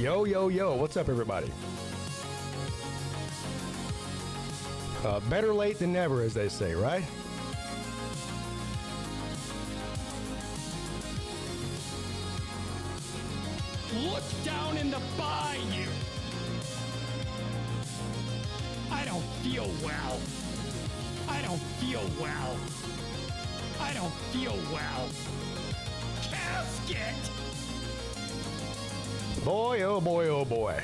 Yo, yo, yo. What's up, everybody? Better late than never, as they say, right? Look down in the bayou. I don't feel well. I don't feel well. I don't feel well. Casket! Boy, oh boy, oh boy.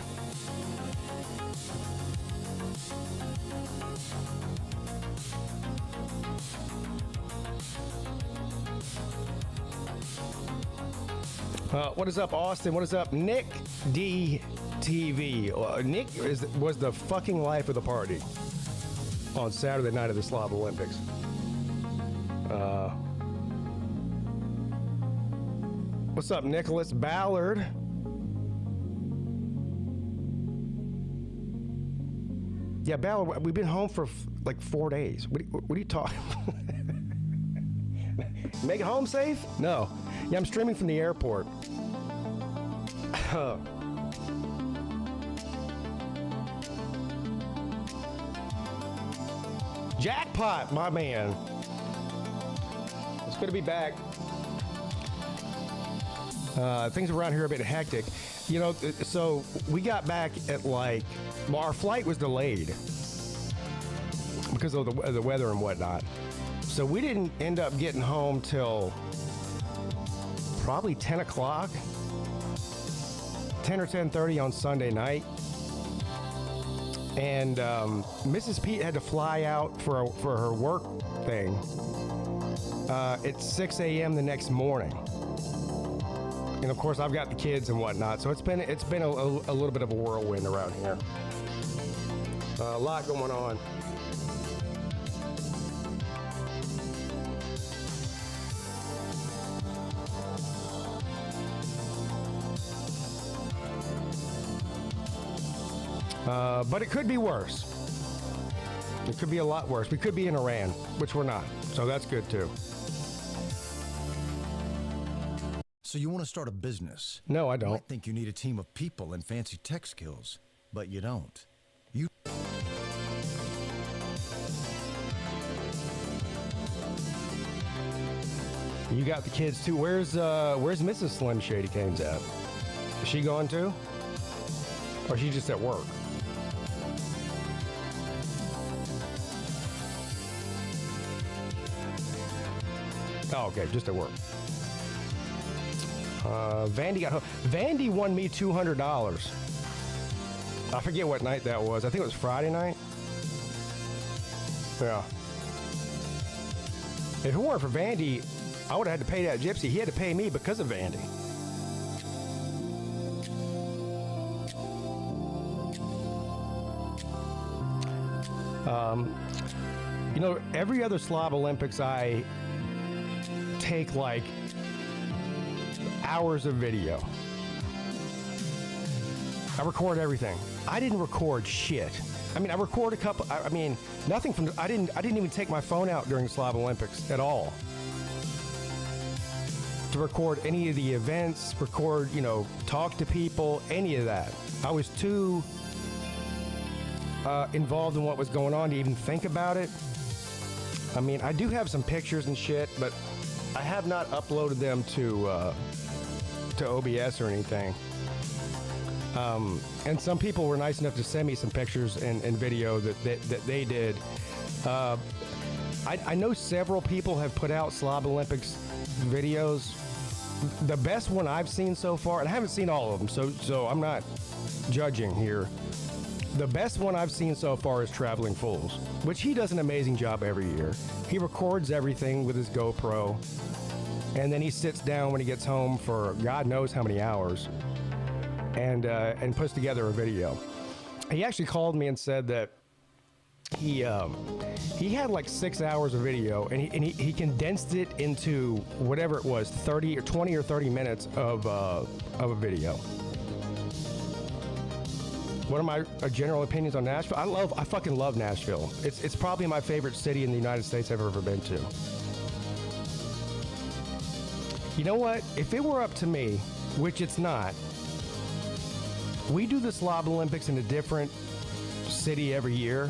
What is up, Austin? What is up, Nick DTV? Nick was the fucking life of the party on Saturday night of the Slav Olympics. What's up, Nicholas Ballard? Yeah, Ballard, we've been home for like 4 days. What are you talking? Make it home safe? No. Yeah, I'm streaming from the airport. Jackpot, my man. It's good to be back. Things around here are a bit hectic. You know, so we got back at like, well, our flight was delayed because of the weather and whatnot. So we didn't end up getting home till probably 10 o'clock, 10 or 10:30 on Sunday night. And Mrs. Peete had to fly out for her work thing at 6 a.m. the next morning. And of course, I've got the kids and whatnot, so it's been a little bit of a whirlwind around here. A lot going on. But it could be worse. It could be a lot worse. We could be in Iran, which we're not, so that's good too. So you want to start a business? No, I You don't. might think you need a team of people and fancy tech skills, but you don't. You You got the kids too. Where's Mrs. Slim Shady Canes at? Is she gone too? Or is she just at work? Oh, okay, just at work. Vandy got home. Vandy won me $200. I forget what night that was. I think it was Friday night. Yeah. If it weren't for Vandy, I would have had to pay that gypsy. He had to pay me because of Vandy. You know, every other Slav Olympics, I take like hours of video. I record everything. I didn't record shit. I mean, I record a couple. I mean, nothing from. I didn't even take my phone out during the Slav Olympics at all to record any of the events. Record, you know, talk to people, any of that. I was too involved in what was going on to even think about it. I mean, I do have some pictures and shit, but I have not uploaded them to OBS or anything. And some people were nice enough to send me some pictures and video that they did. I know several people have put out Slav Olympics videos. The best one I've seen so far, and I haven't seen all of them, so I'm not judging here. The best one I've seen so far is Traveling Fools, which he does an amazing job every year. He records everything with his GoPro, and then he sits down when he gets home for God knows how many hours, and puts together a video. He actually called me and said that he had like 6 hours of video, and he condensed it into whatever it was, 30 or 20 or 30 minutes of a video. What are my general opinions on Nashville? I fucking love Nashville. It's probably my favorite city in the United States I've ever been to. You know what? If it were up to me, which it's not, we do the Slob Olympics in a different city every year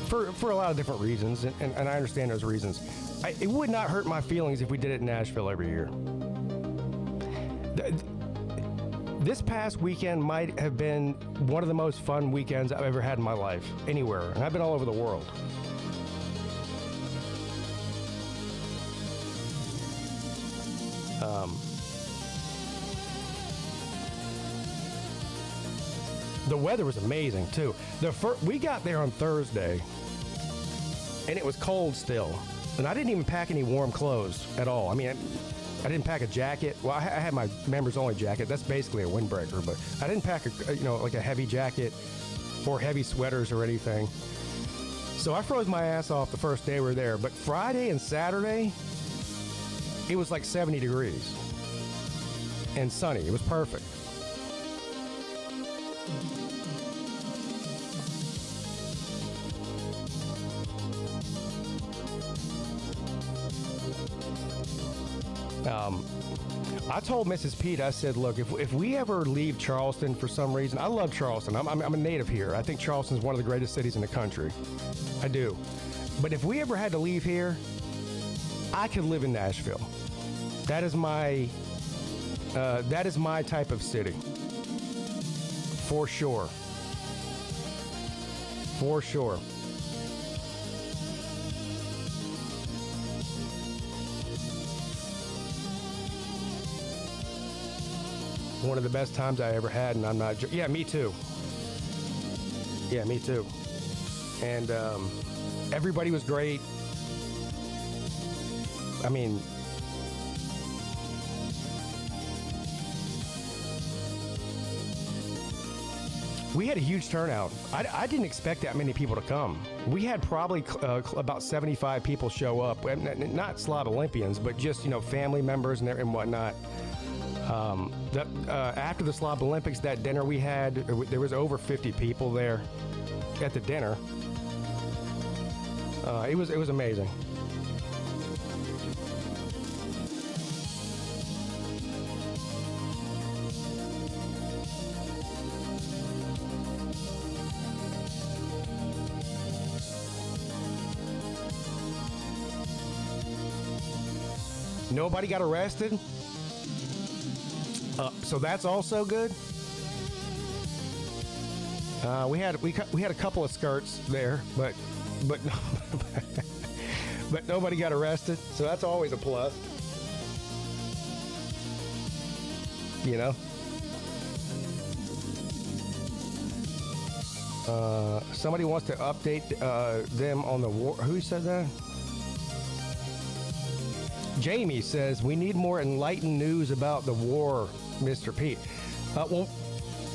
for a lot of different reasons, and I understand those reasons. It would not hurt my feelings if we did it in Nashville every year. This past weekend might have been one of the most fun weekends I've ever had in my life, anywhere, and I've been all over the world. The weather was amazing too. We got there on Thursday, and it was cold still, and I didn't even pack any warm clothes at all. I mean, I didn't pack a jacket. Well, I had my members only jacket. That's basically a windbreaker, but I didn't pack like a heavy jacket or heavy sweaters or anything. So I froze my ass off the first day we were there. But Friday and Saturday, it was like 70 degrees and sunny. It was perfect. I told Mrs. Peete, I said, look, if we ever leave Charleston for some reason, I love Charleston. I'm a native here. I think Charleston's one of the greatest cities in the country. I do. But if we ever had to leave here, I could live in Nashville. That is my type of city. For sure. For sure. One of the best times I ever had, and I'm not... Yeah, me too. Yeah, me too. And everybody was great. I mean... We had a huge turnout. I didn't expect that many people to come. We had probably about 75 people show up. Not Slob Olympians, but just, family members and whatnot. After the Slob Olympics, that dinner we had, there was over 50 people there at the dinner. It was amazing. Nobody got arrested. So that's also good. We had a couple of skirts there, but but nobody got arrested. So that's always a plus. Somebody wants to update them on the war. Who said that? Jamie says, we need more enlightened news about the war, Mr. Peete. Well,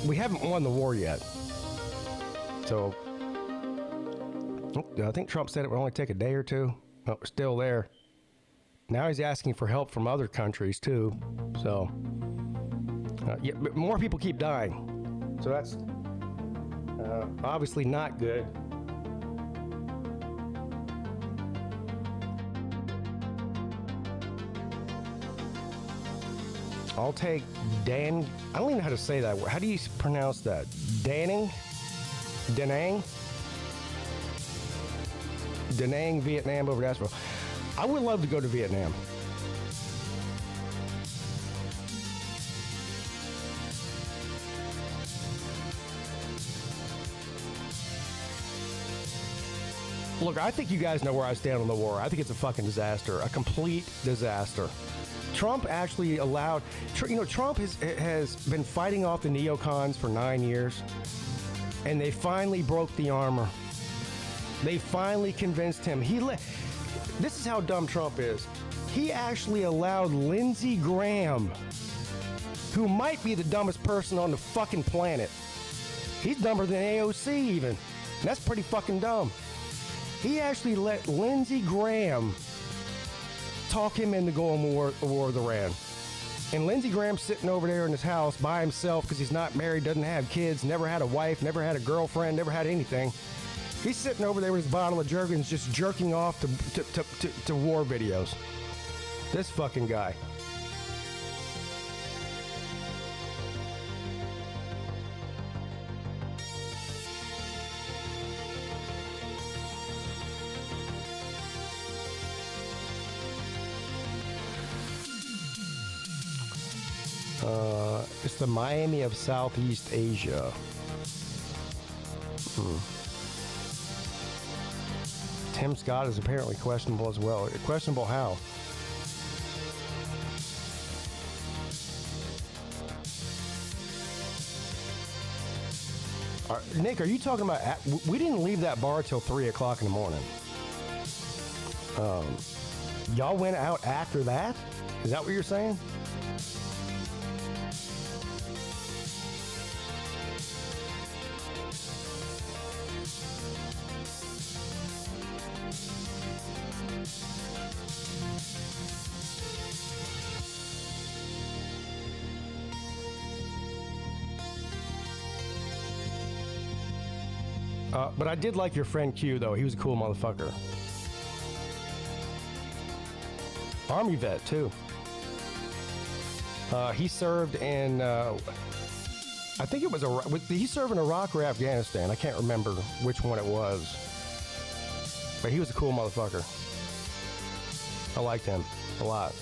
we haven't won the war yet. So, I think Trump said it would only take a day or two. But we're still there. Now he's asking for help from other countries, too. So, yeah, but more people keep dying. So that's obviously not good. I'll take Dan. I don't even know how to say that word. How do you pronounce that? Danang? Da Nang, Vietnam over Nashville. I would love to go to Vietnam. Look, I think you guys know where I stand on the war. I think it's a fucking disaster, a complete disaster. Trump actually allowed, Trump has been fighting off the neocons for 9 years, and they finally broke the armor. They finally convinced him. This is how dumb Trump is. He actually allowed Lindsey Graham, who might be the dumbest person on the fucking planet. He's dumber than AOC even. And that's pretty fucking dumb. He actually let Lindsey Graham talk him into going to war with Iran. And Lindsey Graham's sitting over there in his house by himself because he's not married, doesn't have kids, never had a wife, never had a girlfriend, never had anything. He's sitting over there with his bottle of Jergens just jerking off to war videos. This fucking guy. It's the Miami of Southeast Asia. Tim Scott is apparently questionable as well. Questionable how? Nick, are you talking about... We didn't leave that bar till 3 o'clock in the morning. Y'all went out after that? Is that what you're saying? But I did like your friend Q, though. He was a cool motherfucker. Army vet, too. He served in, I think it was, he served in Iraq or Afghanistan. I can't remember which one it was. But he was a cool motherfucker. I liked him a lot.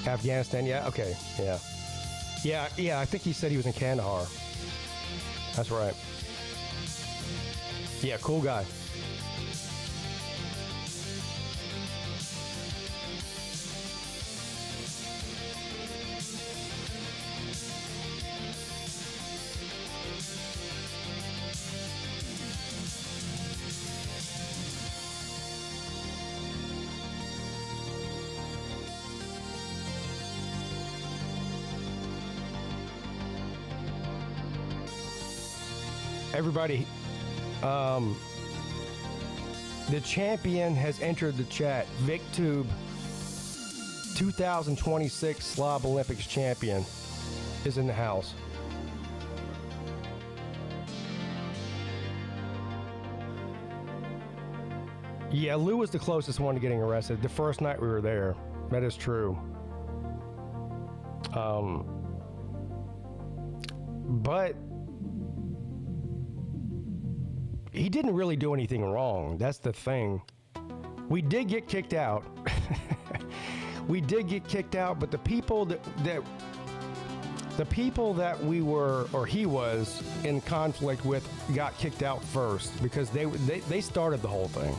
Afghanistan, yeah, okay, yeah. Yeah, I think he said he was in Kandahar. That's right. Yeah, cool guy. Everybody, the champion has entered the chat. VicTube 2026 Slob Olympics champion is in the house. Yeah, Lou was the closest one to getting arrested the first night we were there. That is true. But he didn't really do anything wrong. That's the thing. We did get kicked out. We did get kicked out, but the people that we were, or he was, in conflict with got kicked out first because they started the whole thing.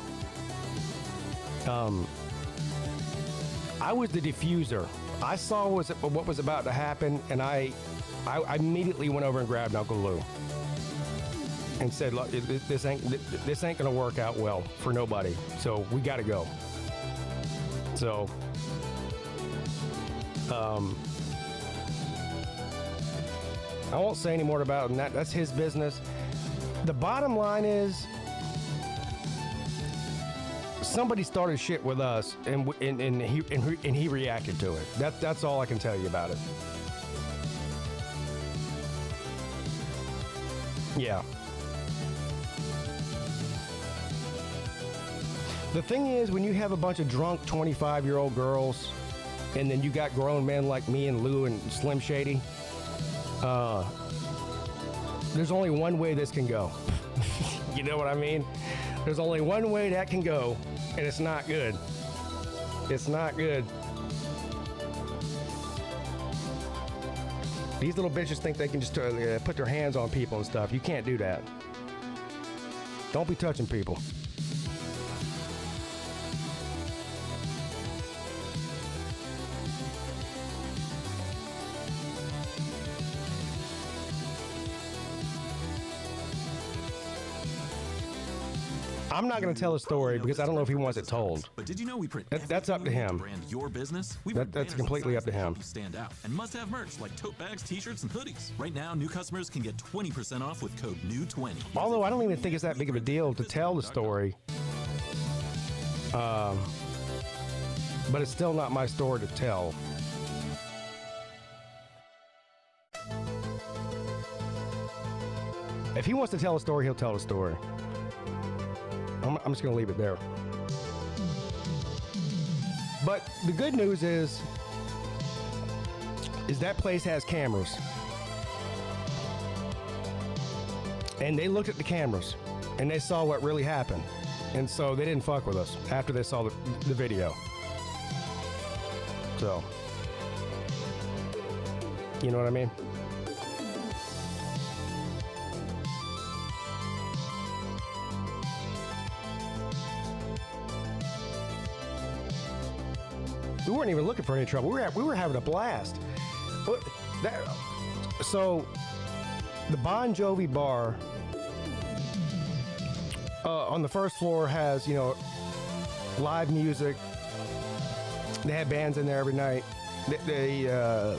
I was the diffuser. I saw what was about to happen, and I immediately went over and grabbed Uncle Lou and said, "Look, this ain't gonna work out well for nobody. So we got to go." So, I won't say any more about him. That's his business. The bottom line is, somebody started shit with us, and he reacted to it. That's all I can tell you about it. Yeah. The thing is, when you have a bunch of drunk 25-year-old girls, and then you got grown men like me and Lou and Slim Shady, there's only one way this can go. You know what I mean? There's only one way that can go, and it's not good. It's not good. These little bitches think they can just put their hands on people and stuff. You can't do that. Don't be touching people. I'm not going to tell a story because I don't know if he wants it told. But did you know we print that's up to him. Brand your business? That's completely up to him. Stand out and must have merch like tote bags, t-shirts, and hoodies. Right now, new customers can get 20% off with code NEW20. Although I don't even think it's that big of a deal to tell the story. But it's still not my story to tell. If he wants to tell a story, he'll tell a story. I'm just going to leave it there. But the good news is that place has cameras. And they looked at the cameras, and they saw what really happened. And so they didn't fuck with us after they saw the video. So, you know what I mean? We weren't even looking for any trouble. We were having a blast. So, the Bon Jovi bar on the first floor has, live music. They had bands in there every night. I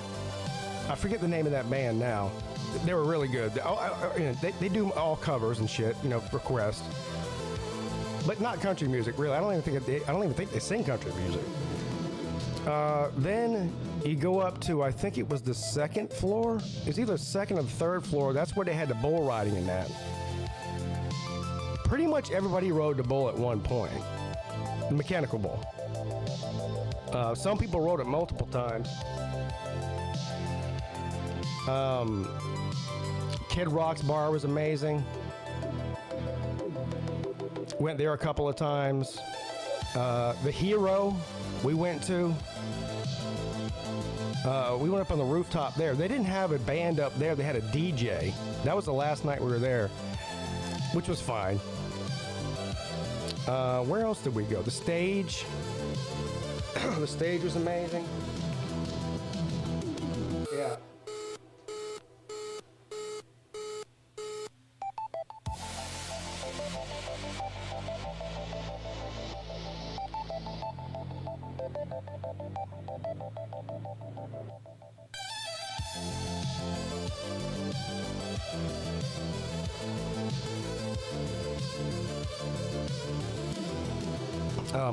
forget the name of that band now. They were really good. They do all covers and shit, request, but not country music. Really, I don't even think they sing country music. Then you go up to, I think it was the second floor. It's either second or the third floor. That's where they had the bull riding in that. Pretty much everybody rode the bull at one point. The mechanical bull. Some people rode it multiple times. Kid Rock's bar was amazing. Went there a couple of times. The Hero we went to. We went up on the rooftop there. They didn't have a band up there. They had a DJ. That was the last night we were there, which was fine. Where else did we go? The stage. The stage was amazing. Yeah.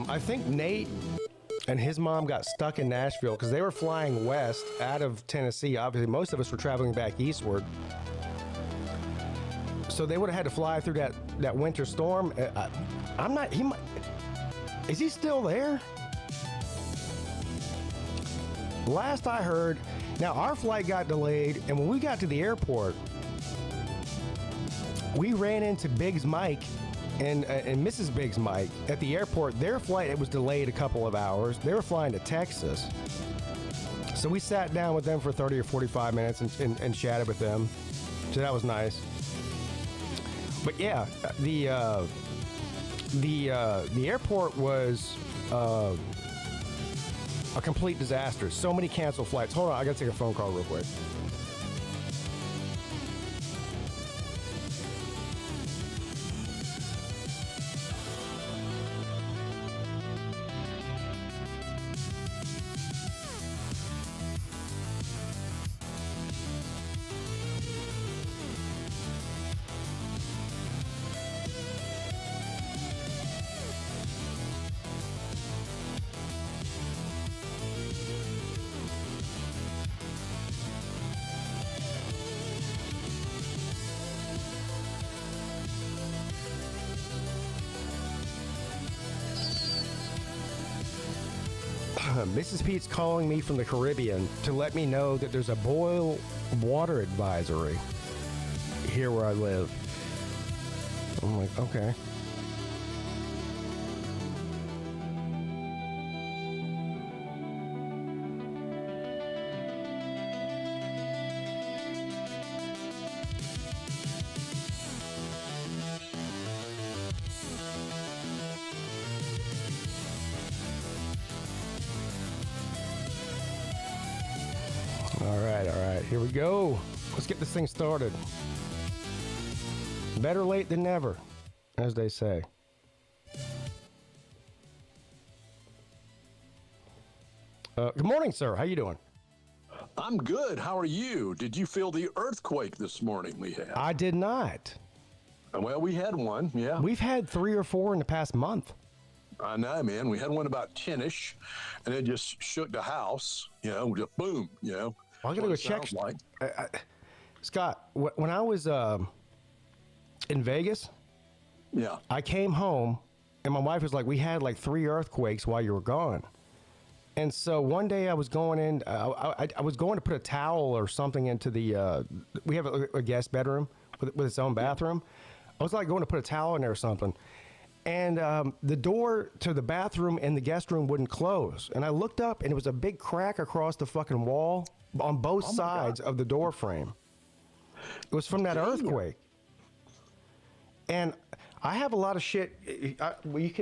I think Nate and his mom got stuck in Nashville because they were flying west out of Tennessee. Obviously, most of us were traveling back eastward. So they would have had to fly through that winter storm. Is he still there? Last I heard, now our flight got delayed, and when we got to the airport, we ran into Biggs Mike and Mrs. Biggs Mike at the airport. Their flight, it was delayed a couple of hours. They were flying to Texas. So we sat down with them for 30 or 45 minutes and chatted with them. So that was nice. But yeah, the airport was a complete disaster. So many canceled flights. Hold on, I gotta take a phone call real quick. Mrs. Pete's calling me from the Caribbean to let me know that there's a boil water advisory here where I live. I'm like, okay. All right, here we go. Let's get this thing started. Better late than never, as they say. Good morning, sir. How you doing? I'm good. How are you? Did you feel the earthquake this morning we had? I did not. Well, we had one, yeah. We've had 3 or 4 in the past month. I know, man. We had one about 10-ish, and it just shook the house, just boom, Well, I gotta go check. Like. Scott, when I was in Vegas, Yeah. I came home, and my wife was like, we had like 3 earthquakes while you were gone. And so one day I was going in, I was going to put a towel or something into the, we have a guest bedroom. with its own bathroom. I was like going to put a towel in there or something. And the door to the bathroom and the guest room wouldn't close. And I looked up, and it was a big crack across the fucking wall on both sides of the door frame. It was from that earthquake. And I have a lot of shit.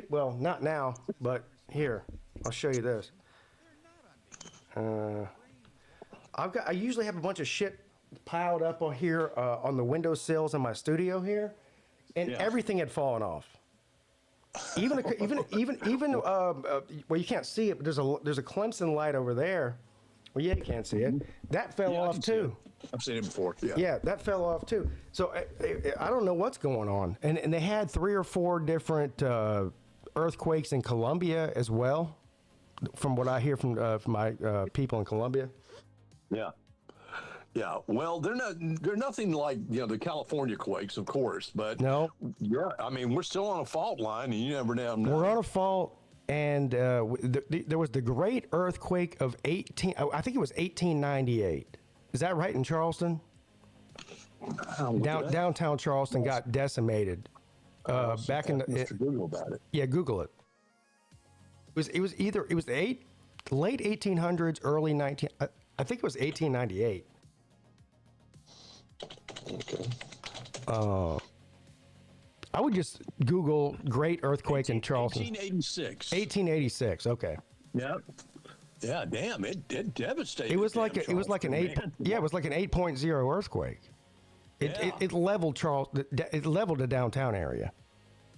Well, not now, but here, I'll show you this. I usually have a bunch of shit piled up on here on the windowsills in my studio here, and everything had fallen off. Even well, you can't see it, but there's a Clemson light over there. Well, yeah, you can't see it. That fell off too. I've seen it before. Yeah, that fell off too. So I don't know what's going on. And they had 3 or 4 different earthquakes in Colombia as well, from what I hear from my people in Colombia. Yeah. Yeah, well, they're nothing like the California quakes, of course, but no. Yeah, I mean, we're still on a fault line, and you never know. We're on a fault, and there was the great earthquake of I think it was 1898. Is that right in Charleston? Downtown Charleston got decimated. Back in the Google about it. Yeah, Google it. It was the late 1800s, early 19. I think it was 1898. Okay. I would just Google great earthquake in Charleston. 1886. 1886. Okay. Yeah. Yeah. Damn! It devastated. It was like an 8.0 earthquake. It leveled Charleston. It leveled the downtown area.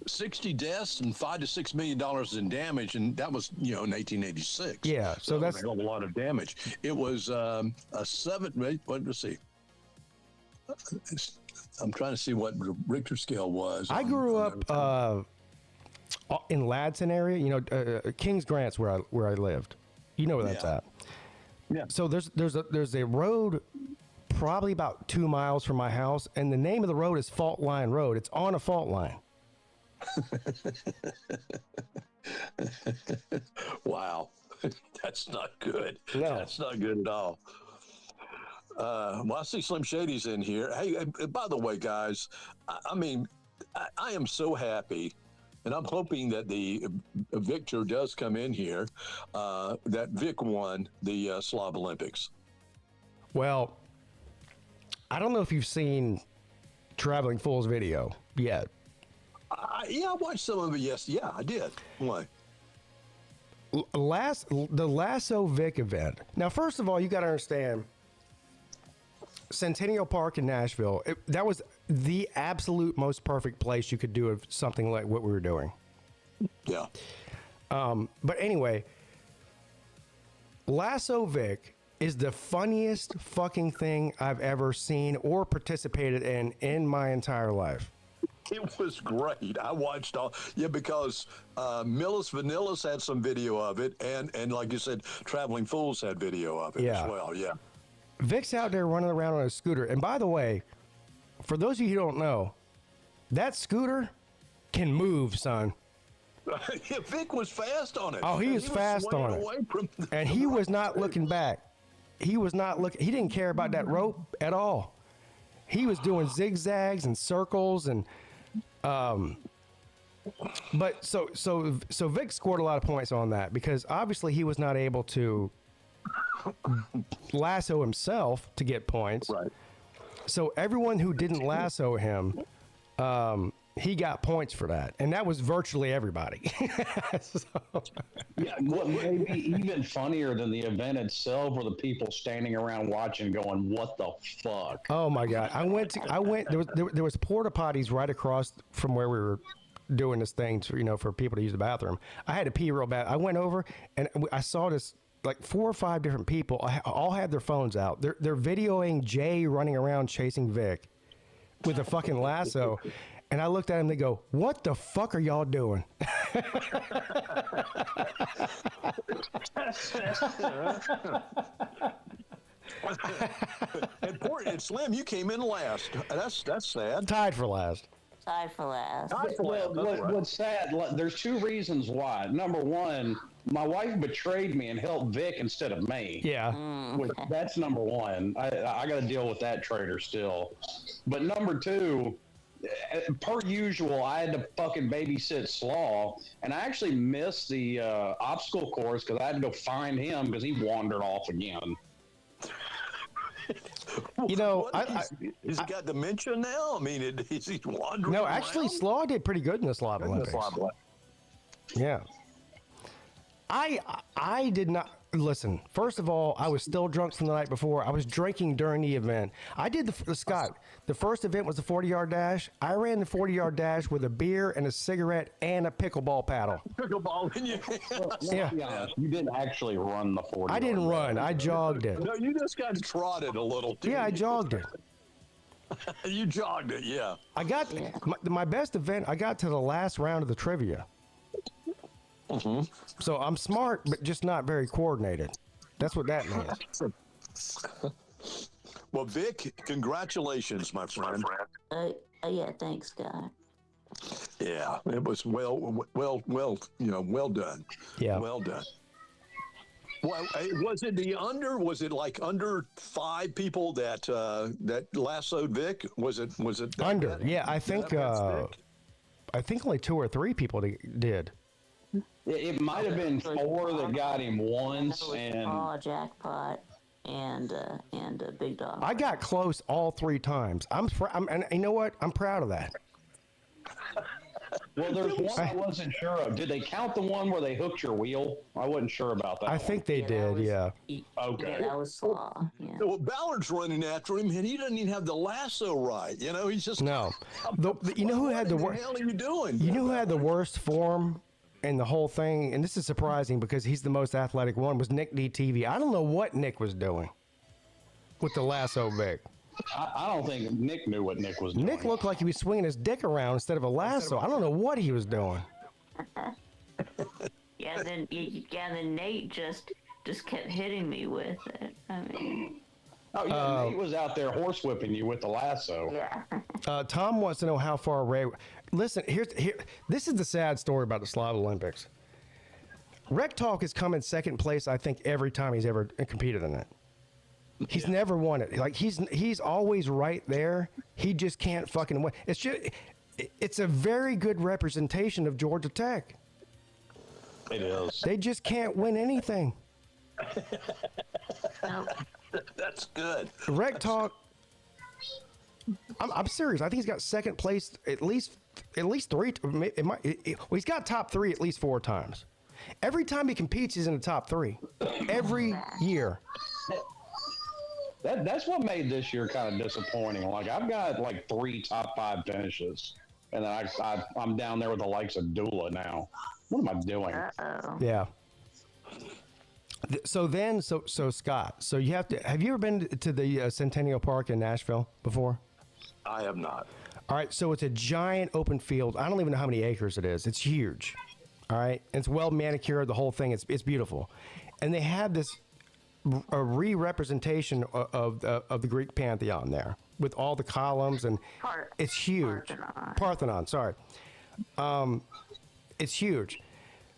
60 deaths and $5 to $6 million in damage, and that was in 1886. Yeah. So that's a lot of damage. It was a 7. Let's see. I'm trying to see what the Richter scale was. I grew up in Ladson area. Kings Grant's where I lived. You know where that's at. Yeah. So there's a road probably about 2 miles from my house, and the name of the road is Fault Line Road. It's on a fault line. Wow, that's not good. No. That's not good at all. Well, I see Slim Shady's in here. Hey, by the way, guys, I mean, I am so happy, and I'm hoping that the Victor does come in here, that Vic won the Slav Olympics. Well, I don't know if you've seen Traveling Fool's video yet. Yeah, I watched some of it. Yes, yeah, I did. Why? The Lasso Vic event. Now, first of all, you got to understand, Centennial Park in Nashville, that was the absolute most perfect place you could do something like what we were doing. Yeah. But anyway, Lasso Vic is the funniest fucking thing I've ever seen or participated in my entire life. It was great. I watched all, because Millis Vanillis had some video of it, and like you said, Traveling Fools had video of it as well. Yeah. Vic's out there running around on a scooter. And by the way, for those of you who don't know, that scooter can move, son. Yeah, Vic was fast on it. Oh, he was fast on it. And he was not looking back. He was not looking. He didn't care about that rope at all. He was doing zigzags and circles and but so Vic scored a lot of points on that because obviously he was not able to lasso himself to get points. Right. So everyone who didn't lasso him, he got points for that, and that was virtually everybody. Yeah, what may be even funnier than the event itself were the people standing around watching, going, "What the fuck?" Oh my god! I went. There was porta potties right across from where we were doing this thing, for people to use the bathroom. I had to pee real bad. I went over and I saw this. Like 4 or 5 different people all had their phones out. They're videoing Jay running around chasing Vic with a fucking lasso. And I looked at him, they go, "What the fuck are y'all doing?" And Slim, you came in last. That's sad. Tied for last. Well, what's sad, there's 2 reasons why. Number one, my wife betrayed me and helped Vic instead of me. Yeah. That's number one. I got to deal with that traitor still. But number two, per usual, I had to fucking babysit Slaw, and I actually missed the obstacle course because I had to go find him because he wandered off again. You know, has he got dementia now? I mean, is he wandering? No, actually, around? Slaw did pretty good in the Slav Olympics. Yeah. I did not listen. First of all, I was still drunk from the night before. I was drinking during the event. I did Scott. The first event was the 40-yard dash. I ran the 40-yard dash with a beer and a cigarette and a pickleball paddle. Pickleball in your hand. Yeah. Be honest, you didn't actually run the 40. I didn't run. I jogged it. No, you just got trotted a little. Yeah, I jogged it. You jogged it, yeah. I got my best event. I got to the last round of the trivia. Mm-hmm. So I'm smart, but just not very coordinated. That's what that means. Well, Vic, congratulations, my friend. Yeah, thanks, guy. Yeah, it was well done. Yeah. Well done. Well, was it like under 5 people that lassoed Vic? Was it Under? Yeah, I think only 2 or 3 people did. It might have been 4 that got him once, and Jackpot and Big Dog. I got close all 3 times. And you know what? I'm proud of that. well, there's one I wasn't sure of. Did they count the one where they hooked your wheel? I wasn't sure about that. I think they did. Yeah. Okay. Yeah, that was Slaw. Yeah. Well, Ballard's running after him, and he doesn't even have the lasso right. You know, he's just No. You know who had the What worst? the hell are you doing? You know who had the worst form in the whole thing? And this is surprising because he's the most athletic one. Was Nittany TV? I don't know what Nick was doing with the lasso Vic. I don't think Nick knew what Nick was doing. Nick looked like he was swinging his dick around instead of a lasso. I don't know what he was doing. Then Nate just kept hitting me with it. I mean, Oh yeah, Nate was out there horsewhipping you with the lasso. yeah. Tom wants to know how far Ray. Listen, this is the sad story about the Slav Olympics. Rec Talk has come in second place, I think, every time he's ever competed in it. He's never won it. Like he's always right there. He just can't fucking win. It's a very good representation of Georgia Tech. It is. They just can't win anything. That's good. Rec Talk. I'm serious. I think he's got second place at least 3. He's got top 3 at least 4 times. Every time he competes, he's in the top 3. Every year. That's what made this year kind of disappointing. Like I've got like 3 top 5 finishes, and then I'm down there with the likes of Dula now. What am I doing? Yeah. So Scott, so have you ever been to the Centennial Park in Nashville before? I have not. All right, so it's a giant open field. I don't even know how many acres it is. It's huge. All right, it's well manicured. The whole thing. It's beautiful, and they have this a re-representation of the Greek pantheon there with all the columns, and it's huge. Parthenon, sorry. It's huge.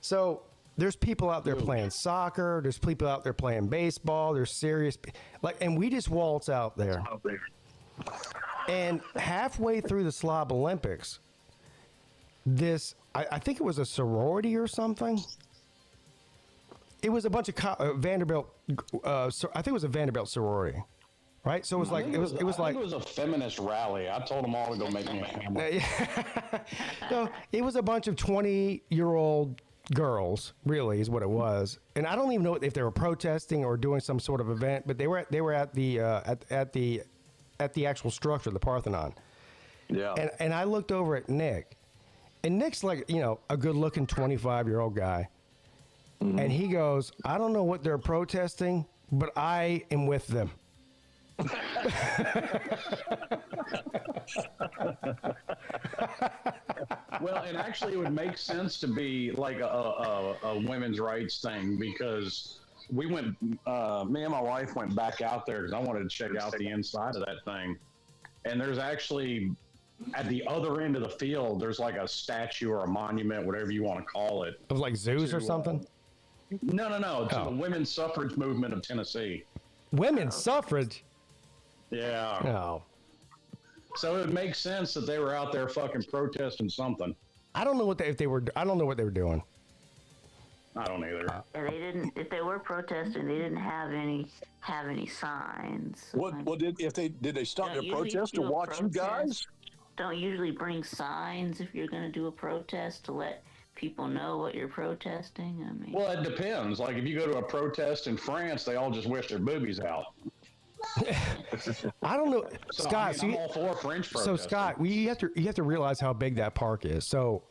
So there's people out there playing soccer. There's people out there playing baseball. There's serious, and we just waltz out there. And halfway through the Slav Olympics, I think it was a sorority or something. It was a bunch of Vanderbilt. I think it was a Vanderbilt sorority, right? So it was like it was like it was a feminist rally. I told them all to go make me a hammer. No, it was a bunch of 20-year-old girls. Really, is what it was. And I don't even know if they were protesting or doing some sort of event, but they were at the actual structure, the Parthenon. Yeah. And I looked over at Nick, and Nick's like a good-looking 25-year-old guy. Mm-hmm. And he goes, I don't know what they're protesting, but I am with them. Well, and actually, it would make sense to be like a women's rights thing because we went, me and my wife went back out there because I wanted to check out the inside of that thing. And there's actually, at the other end of the field, there's like a statue or a monument, whatever you want to call it. Of like Zeus or something? No. To the women's suffrage movement of Tennessee. Women's suffrage? Yeah. No. So it makes sense that they were out there fucking protesting something. I don't know what they were doing. I don't either. They didn't. If they were protesting, they didn't have any signs. Did they stop their Don't protest to usually do a watch you guys? Don't usually bring signs if you're going to do a protest to let people know what you're protesting. I mean, Well, it depends. Like if you go to a protest in France, they all just wish their boobies out. I don't know, So, Scott. I'm all for French protesting. So Scott, you have to realize how big that park is. So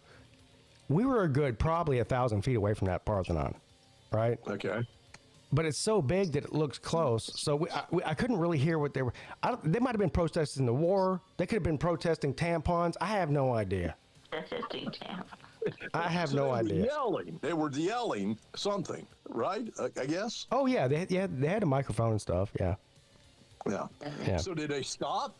we were a good probably 1,000 feet away from that Parthenon, right? Okay. But it's so big that it looks close. So I couldn't really hear what they were. They might have been protesting the war. They could have been protesting tampons. I have no idea. protesting town. I have no idea. They were yelling something, right? I guess. Oh yeah, they had a microphone and stuff. Yeah. Yeah. So did they stop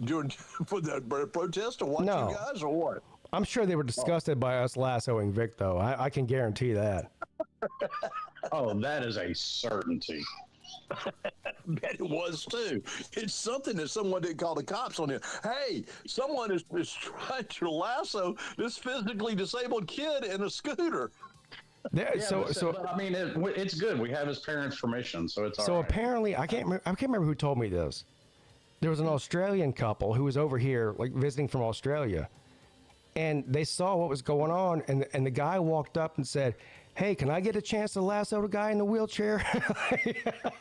during for the protest to watch No. you guys, or what? I'm sure they were disgusted by us lassoing Vic, though. I can guarantee that. Oh, that is a certainty. I bet it was too. It's something that someone didn't call the cops on him. Hey, someone is trying to lasso this physically disabled kid in a scooter. There, Yeah, but I mean, it's good. We have his parents' permission, so it's all So right. apparently, I can't remember who told me this. There was an Australian couple who was over here, like visiting from Australia, and they saw what was going on, and the guy walked up and said, "Hey, can I get a chance to lasso the guy in the wheelchair?"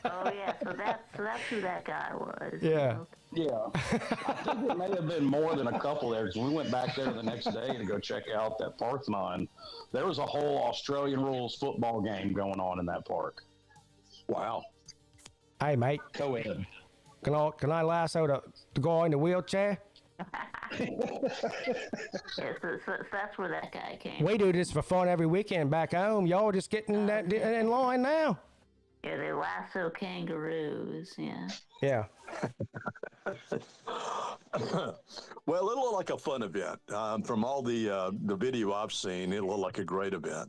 Oh yeah, so that's who that guy was. Yeah. Yeah, I think it may have been more than a couple there because we went back there the next day to go check out that Parthenon. There was a whole Australian rules football game going on in that park. Wow. Hey, mate, Co-ed. can I lasso the guy in the wheelchair? Yeah, so that's where that guy came. We do this for fun every weekend back home. Y'all just getting that in line now. Yeah, they lasso kangaroos. Yeah. Yeah. Well, it looked like a fun event. From all the video I've seen, it looked like a great event.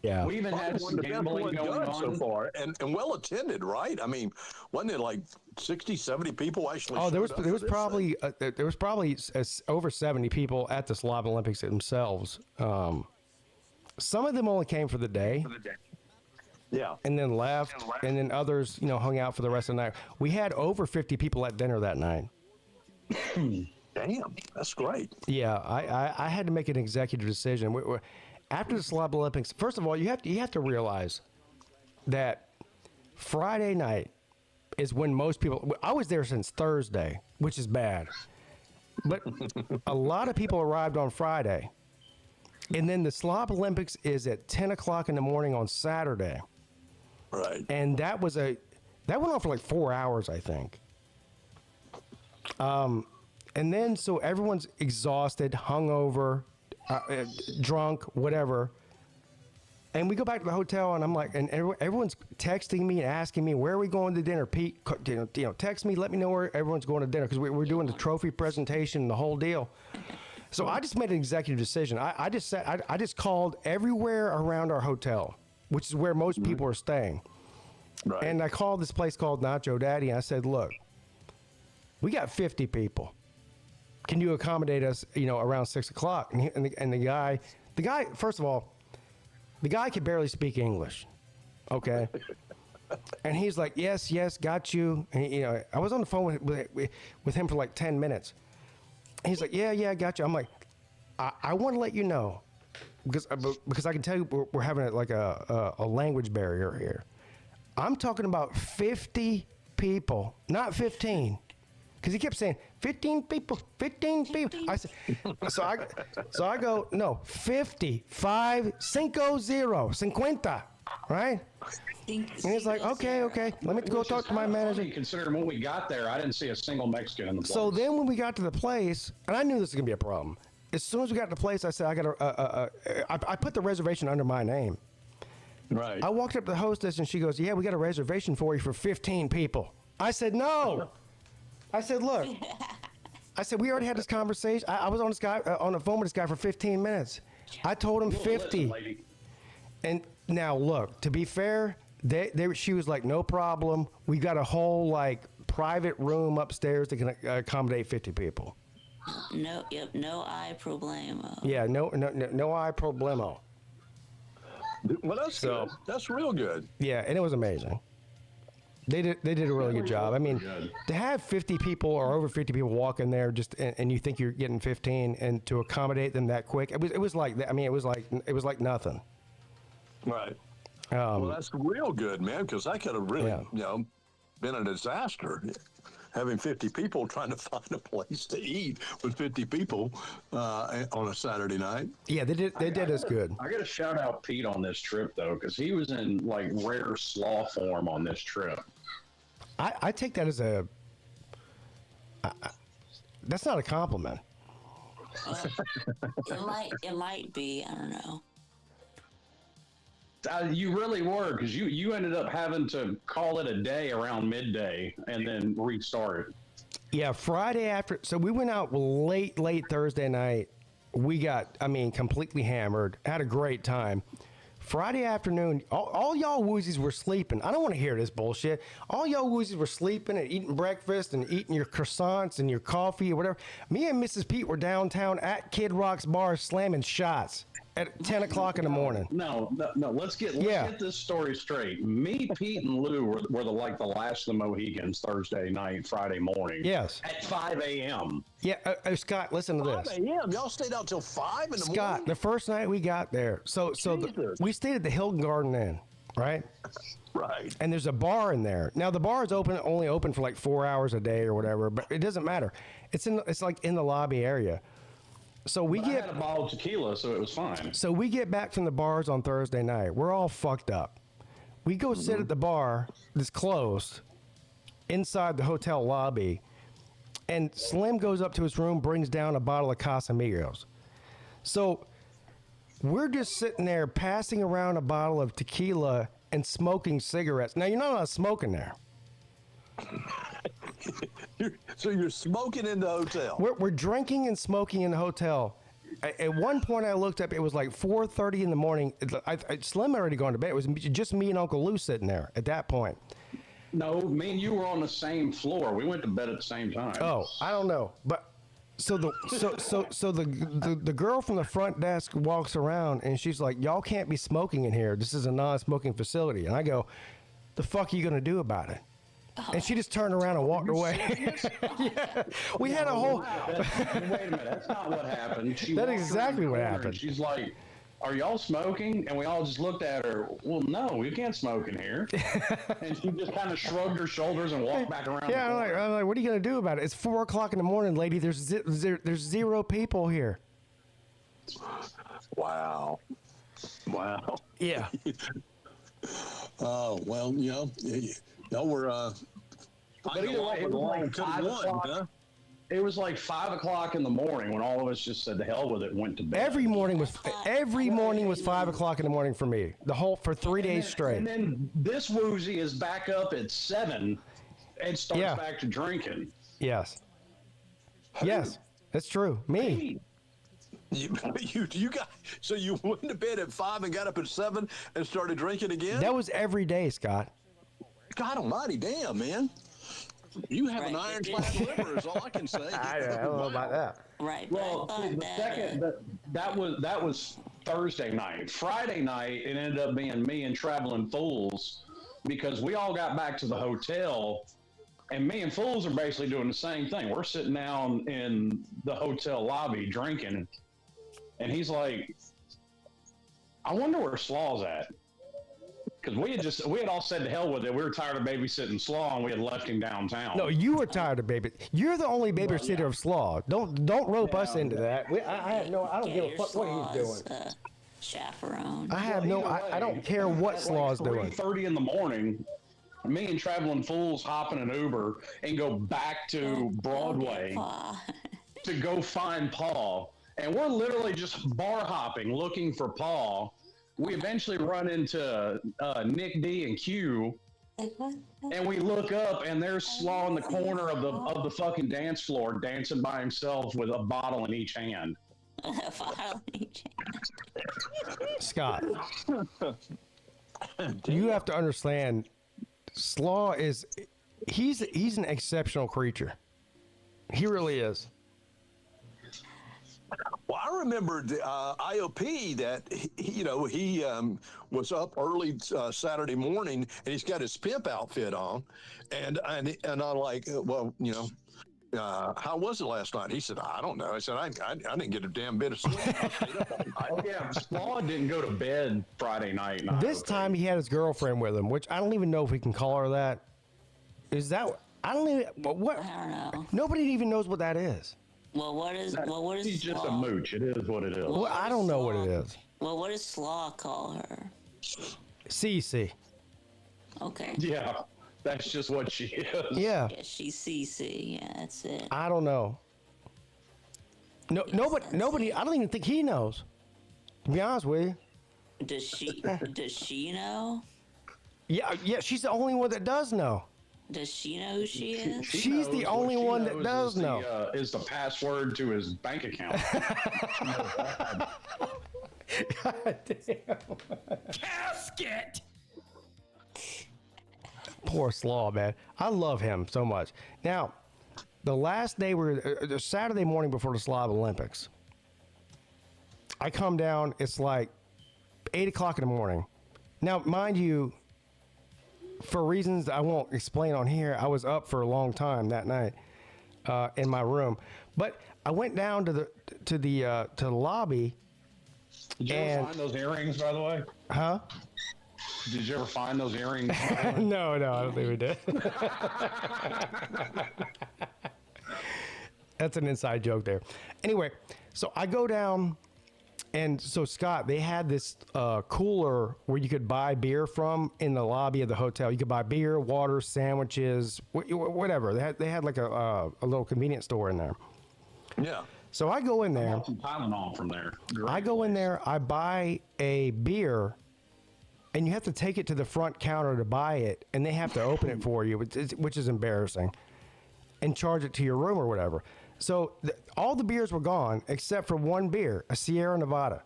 Yeah. We even had some The best gambling one going done so on. far, and well attended, right? I mean, wasn't it like 60, 70 people actually? Oh, there showed was up there for was this probably thing? there was probably over 70 people at the Slav Olympics themselves. Some of them only came for the day. Yeah. And then left, and then others, hung out for the rest of the night. We had over 50 people at dinner that night. Damn, that's great. Yeah, I had to make an executive decision. After the Slav Olympics, first of all, you have to realize that Friday night is when most people. I was there since Thursday, which is bad, but a lot of people arrived on Friday, and then the Slav Olympics is at 10 o'clock in the morning on Saturday. Right. And that went on for like 4 hours, I think. And then so everyone's exhausted, hungover, drunk, whatever. And we go back to the hotel, and I'm like, and everyone's texting me and asking me, where are we going to dinner? Pete, text me, let me know where everyone's going to dinner, because we're doing the trophy presentation and the whole deal. So I just made an executive decision. I just called everywhere around our hotel, which is where most people are staying. Right. And I called this place called Nacho Daddy, and I said, look, we got 50 people. Can you accommodate us, around 6 o'clock? And the guy, first of all, the guy could barely speak English. Okay. And he's like, yes, got you. And I was on the phone with him for like 10 minutes. And he's like, yeah, got you. I'm like, I want to let you know, because I can tell you we're having a language barrier here. I'm talking about 50 people, not 15. Because he kept saying 15 people. I said, so I go, no, 50, 5, 50, 50, right? And he's like, okay, let me go talk to my manager. Considering when we got there, I didn't see a single Mexican in the place. So then when we got to the place, and I knew this was gonna be a problem. As soon as we got to the place, I said, I put the reservation under my name. Right. I walked up to the hostess, and she goes, yeah, we got a reservation for you for 15 people. I said, no. I said, look. I said, we already had this conversation. I was on the phone with this guy for 15 minutes. I told him 50. Listen, lady. And Now, look, to be fair, she was like, no problem. We got a whole, like, private room upstairs that can accommodate 50 people. No, yep, no hay problemo. Yeah, no hay problemo. Well, that's good. That's real good. Yeah, and it was amazing. They did a really good job. I mean, to have 50 people or over 50 people walk in there and you think you're getting 15 and to accommodate them that quick, it was like that. I mean, it was like nothing. Right. Well, that's real good, man, because that could have really, been a disaster. Having 50 people trying to find a place to eat with 50 people on a Saturday night. Yeah, they did us good. I got to shout out Pete on this trip, though, because he was in, like, rare slaw form on this trip. I take that as that's not a compliment. It might be. I don't know. You really were, because you ended up having to call it a day around midday and then restart. Yeah, Friday after. So we went out late Thursday night. We got, completely hammered. Had a great time. Friday afternoon, all y'all woozies were sleeping. I don't want to hear this bullshit. All y'all woozies were sleeping and eating breakfast and eating your croissants and your coffee or whatever. Me and Mrs. Pete were downtown at Kid Rock's bar slamming shots at 10 o'clock in the morning. No. Let's get this story straight. Me, Pete, and Lou were the last of the Mohicans Thursday night, Friday morning. Yes. At 5 a.m. Yeah, Scott, listen to this. 5 a.m. Y'all stayed out till 5 in the morning? Scott, the first night we got there, we stayed at the Hilton Garden Inn, right? Right. And there's a bar in there. Now the bar is only open for like 4 hours a day or whatever, but it doesn't matter. It's like in the lobby area. So I had a bottle of tequila, so it was fine. So we get back from the bars on Thursday night. We're all fucked up. We go sit at the bar that's closed inside the hotel lobby, and Slim goes up to his room, brings down a bottle of Casamigos. So we're just sitting there passing around a bottle of tequila and smoking cigarettes. Now, you're not allowed to smoke in there. So you're smoking in the hotel? We're drinking and smoking in the hotel. At one point, I looked up. It was like 4:30 in the morning. Slim had already gone to bed. It was just me and Uncle Lou sitting there at that point. No, me and you were on the same floor. We went to bed at the same time. Oh, I don't know, but so the girl from the front desk walks around and she's like, "Y'all can't be smoking in here. This is a non-smoking facility." And I go, "The fuck are you gonna do about it?" And she just turned around and walked away. Yeah, we had a whole. Wait a minute, that's not what happened. That's exactly what happened. She's like, "Are y'all smoking?" And we all just looked at her. "Well, no, we can't smoke in here." And she just kind of shrugged her shoulders and walked back around. Yeah, I'm like, what are you gonna do about it? It's 4 o'clock in the morning, lady. There's zero people here. Wow. Yeah. Oh well, y'all were. But either way, it was like 5 o'clock. Huh? It was like 5 o'clock in the morning when all of us just said, "The hell with it," and went to bed. Every morning was 5 o'clock in the morning for me. For 3 days straight. And then this woozy is back up at 7 and starts back to drinking. Yes. Yes, that's true. Me. You got so you went to bed at 5 and got up at 7 and started drinking again? That was every day, Scott. God almighty, damn, man. You have an ironclad liver is all I can say. I don't know about that. Right. Well, that was Thursday night. Friday night, it ended up being me and Traveling Fools because we all got back to the hotel, and me and Fools are basically doing the same thing. We're sitting down in the hotel lobby drinking, and he's like, "I wonder where Slaw's at." Because we had all said to hell with it. We were tired of babysitting Slaw, and we had left him downtown. No, you were tired of baby. You're the only babysitter of Slaw. Don't rope us into that. I don't give a fuck what he's doing. Chaperone. I don't care what Slaw's doing. 3:30 in the morning, me and Traveling Fools hop in an Uber and go back to Broadway to go find Paul. And we're literally just bar hopping looking for Paul. We eventually run into Nick D and Q, and we look up, and there's Slaw in the corner of the fucking dance floor, dancing by himself with a bottle in each hand. Scott, You have to understand, Slaw he's an exceptional creature. He really is. Well, I remember the IOP that he was up early Saturday morning, and he's got his pimp outfit on, and I'm like, well, how was it last night? He said, I don't know. I said, I didn't get a damn bit of sleep. Oh yeah, Spawn didn't go to bed Friday night. This time he had his girlfriend with him, which I don't even know if we can call her that. Is that? I don't even. What? I don't know. Nobody even knows what that is. Well, what is He's just a Slaw? mooch. It is what it is. Well, I don't know what it is. Well, what does Slaw call her? CC. Okay. Yeah, that's just what she is. Yeah. Yeah, she's CC. Yeah, that's it. I don't know. No, nobody. I don't even think he knows. To be honest with you. Does she know? Yeah. She's the only one that does know. Does she know who she is? She's the only one that does know. Is the password to his bank account. God damn. Casket! Poor Slaw, man. I love him so much. Now, the last day the Saturday morning before the Slav Olympics, I come down. It's like 8 o'clock in the morning. Now, mind you, for reasons I won't explain on here, I was up for a long time that night in my room. But I went down to the lobby. Did you ever find those earrings, by the way? Huh? Did you ever find those earrings? No, I don't think we did. That's an inside joke there. Anyway, so I go down. And so, Scott, they had this cooler where you could buy beer from in the lobby of the hotel. You could buy beer, water, sandwiches, whatever. They had like a little convenience store in there. Yeah. So I go in there. Some Tylenol from there. I go in there. I buy a beer, and you have to take it to the front counter to buy it, and they have to open it for you, which is embarrassing, and charge it to your room or whatever. So all the beers were gone except for one beer, a Sierra Nevada,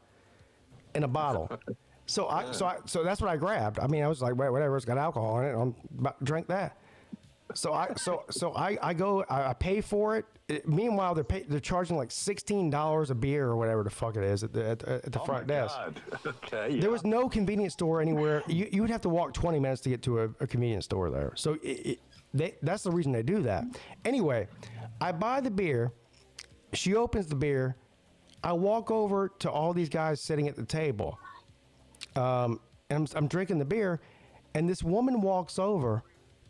in a bottle. So that's what I grabbed. I mean, I was like, whatever, it's got alcohol in it. I'm about to drink that. So I go, I pay for it. Meanwhile, they're charging like $16 a beer or whatever the fuck it is at the front desk. God. Okay. Yeah. There was no convenience store anywhere. You would have to walk 20 minutes to get to a convenience store there. So that's the reason they do that. Anyway, I buy the beer. She opens the beer. I walk over to all these guys sitting at the table. And I'm drinking the beer. And this woman walks over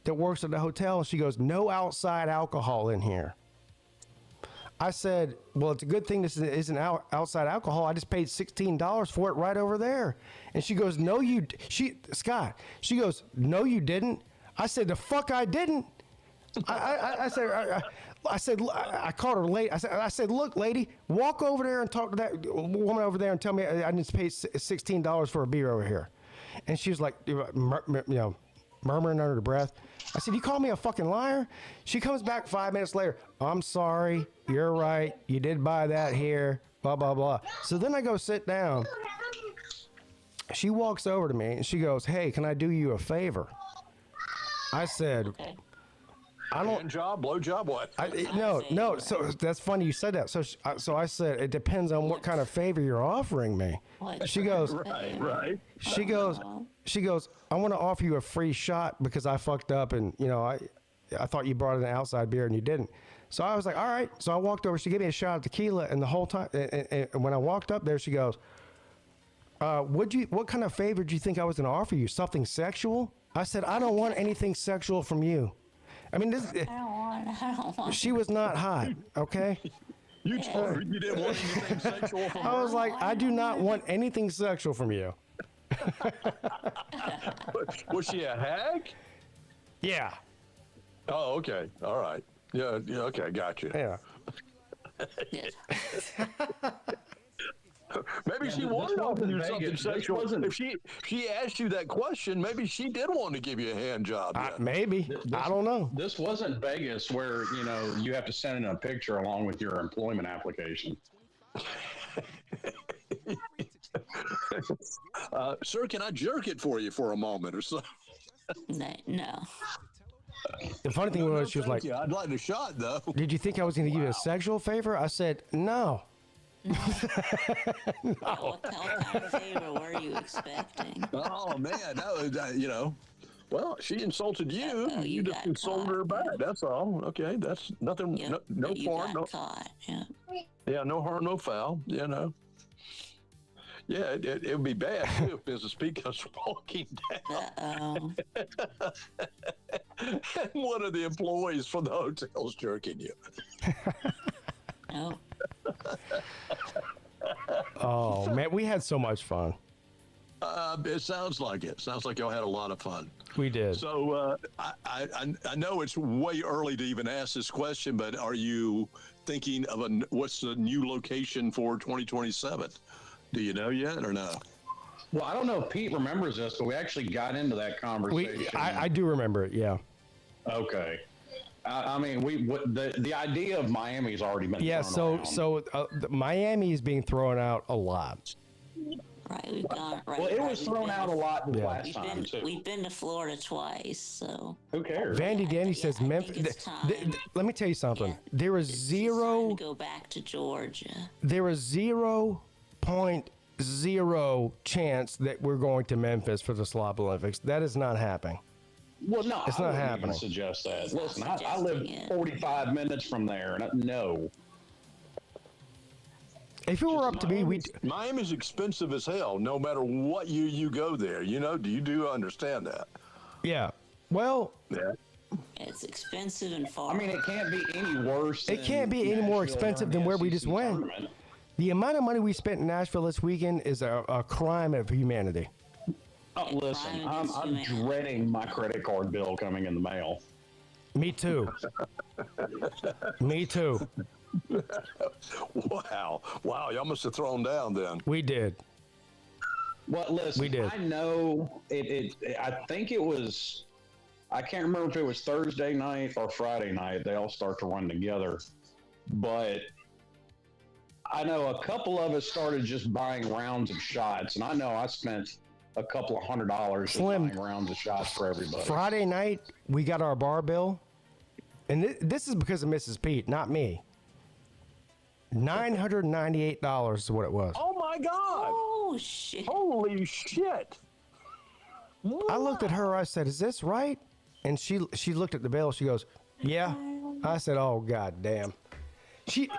that works at the hotel. And she goes, "No outside alcohol in here." I said, "Well, it's a good thing this isn't outside alcohol. I just paid $16 for it right over there." And she goes, "No, Scott." She goes, "No, you didn't." I said, "The fuck I didn't." I said, I called her late. I said, "Look, lady, walk over there and talk to that woman over there and tell me I just paid $16 for a beer over here." And she was like, murmuring under her breath. I said, "You call me a fucking liar?" She comes back 5 minutes later. "I'm sorry. You're right. You did buy that here. Blah, blah, blah." So then I go sit down. She walks over to me and she goes, "Hey, can I do you a favor?" I said, Okay. "I don't." Hand job, blow job, what? No. So that's funny you said that. So I said, "It depends on what kind of favor you're offering me." What? She goes, Right. She goes, "I want to offer you a free shot because I fucked up and, I thought you brought an outside beer and you didn't." So I was like, "All right." So I walked over. She gave me a shot of tequila, and the whole time, and when I walked up there, she goes, "What kind of favor do you think I was going to offer you? Something sexual?" I said, "I don't want anything sexual from you." I mean, I don't want. she was not hot, okay? You told her you didn't want anything sexual from I her. was like, "I do not want anything sexual from you." Was she a hag? Yeah. Oh, okay. All right. Yeah, okay, gotcha. Yeah. Maybe she wanted to offer you something Vegas. This sexual. wasn't- If she asked you that question, maybe she did want to give you a hand job. then. Maybe. I don't know. This wasn't Vegas where, you have to send in a picture along with your employment application. Sir, can I jerk it for you for a moment or so? No. The funny thing was, she was like, I'd like a shot, though. "Did you think I was going to give you a sexual favor?" I said, "No." What kind of favor were you expecting? Oh, man. That was, well, she insulted you. Oh, you just got insulted caught, her back. That's all. Okay. That's nothing. Yep, No you harm. got caught. Yeah. Yeah, no harm, no foul. Yeah, it would be bad too if Mrs. Peete comes walking down and one of the employees from the hotel's jerking you. No. Oh man, we had so much fun. It sounds like it. Sounds like y'all had a lot of fun. We did. So I know it's way early to even ask this question, but are you thinking of what's the new location for 2027? Do you know yet or no? Well, I don't know if Pete remembers this, but we actually got into that conversation. I do remember it. Yeah. Okay. I mean, the idea of Miami's already been thrown around. So Miami is being thrown out a lot. Right, we've gone. Right, Well, it was thrown out a lot the last time too. We've been to Florida twice, so. Who cares? Vandy Dandy says I think Memphis. it's time. Let me tell you something. Yeah. There is It's zero. time to go back to Georgia. There is 0.0 chance that we're going to Memphis for the Slob Olympics. That is not happening. Well, no, It's I not wouldn't even happening. suggest that. He's not Listen, I live suggesting it. 45 minutes from there, and no. If it were up to me, Miami's expensive as hell. No matter what you go there, do you understand that? yeah. Well, Yeah. It's expensive and far. I mean, it can't be any worse. It can't be any more Nashville expensive during than where the we just SEC went. tournament. the amount of money we spent in Nashville this weekend is a crime of humanity. Oh, listen, Crime I'm against humanity. dreading my credit card bill coming in the mail. Me too. Me too. Wow. Y'all must have thrown down then. We did. Well, listen, We did. I know I think it was, I can't remember if it was Thursday night or Friday night. They all start to run together. But I know a couple of us started just buying rounds of shots. And I know I spent a couple of $100 just Slim. buying rounds of shots for everybody. Friday night, we got our bar bill. And this is because of Mrs. Peete, not me. $998 is what it was. Oh my God. Oh shit! Holy shit. I looked at her. I said, "Is this right?" And she looked at the bill. She goes, "Yeah." I said, "Oh God damn." You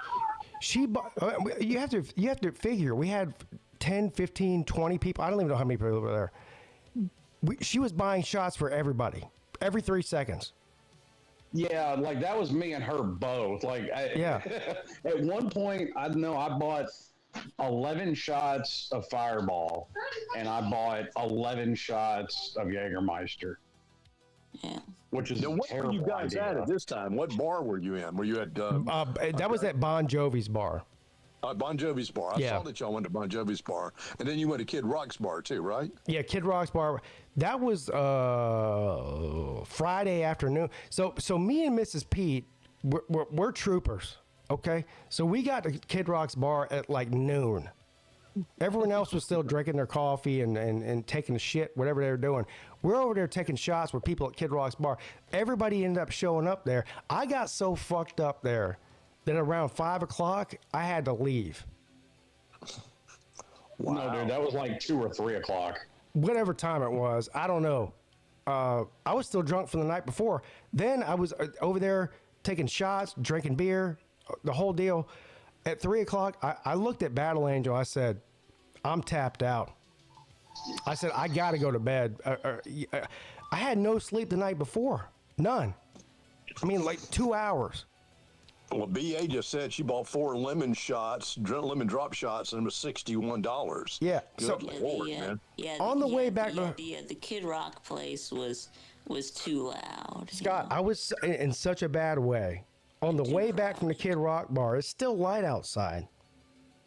have to figure. We had 10, 15, 20 people. I don't even know how many people were there. She was buying shots for everybody every 3 seconds. Yeah, like that was me and her both. Yeah. At one point, I know I bought 11 shots of Fireball, and I bought 11 shots of Jägermeister, Yeah. which is Now, a what were terrible you guys idea. at this time? What bar were you in? Were you at That was at Bon Jovi's bar. Bon Jovi's bar? I saw that y'all went to Bon Jovi's bar. And then you went to Kid Rock's bar too, right? Yeah, Kid Rock's bar. That was Friday afternoon. So me and Mrs. Peete, we're troopers. Okay, so we got to Kid Rock's bar at like noon. Everyone else was still drinking their coffee and taking a shit, whatever they were doing. We're over there taking shots with people at Kid Rock's bar. Everybody ended up showing up there. I got so fucked up there that around 5 o'clock, I had to leave. No, dude, that was like 2 or 3 o'clock. Whatever time it was, I don't know. I was still drunk from the night before. Then I was over there taking shots, drinking beer, the whole deal. At 3 o'clock, I looked at Battle Angel. I said, I'm tapped out. I said, I got to go to bed. I had no sleep the night before. None. I mean, like 2 hours. Well, BA just said she bought 4 lemon drop shots, and it was $61. Yeah. Good So Lord, man. On the way back to- the Kid Rock place was too loud. you Scott, know? I was in such a bad way. On the way back from the Kid Rock bar, it's still light outside.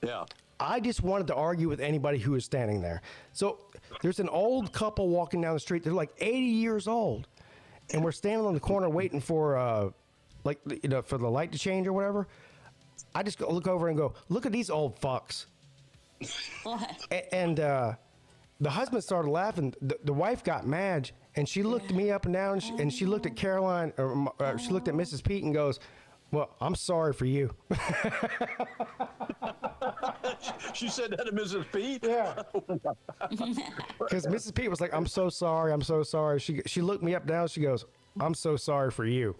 Yeah. I just wanted to argue with anybody who was standing there. So there's an old couple walking down the street. They're like 80 years old. And we're standing on the corner waiting for for the light to change or whatever. I just look over and go, look at these old fucks. What? And the husband started laughing. The wife got mad, and she looked me up and down, and she looked at Caroline, or she looked at Mrs. Peete and goes, "Well, I'm sorry for you." She said that to Mrs. Peete? Yeah. Because Mrs. Peete was like, "I'm so sorry. I'm so sorry." She looked me up and down. She goes, "I'm so sorry for you."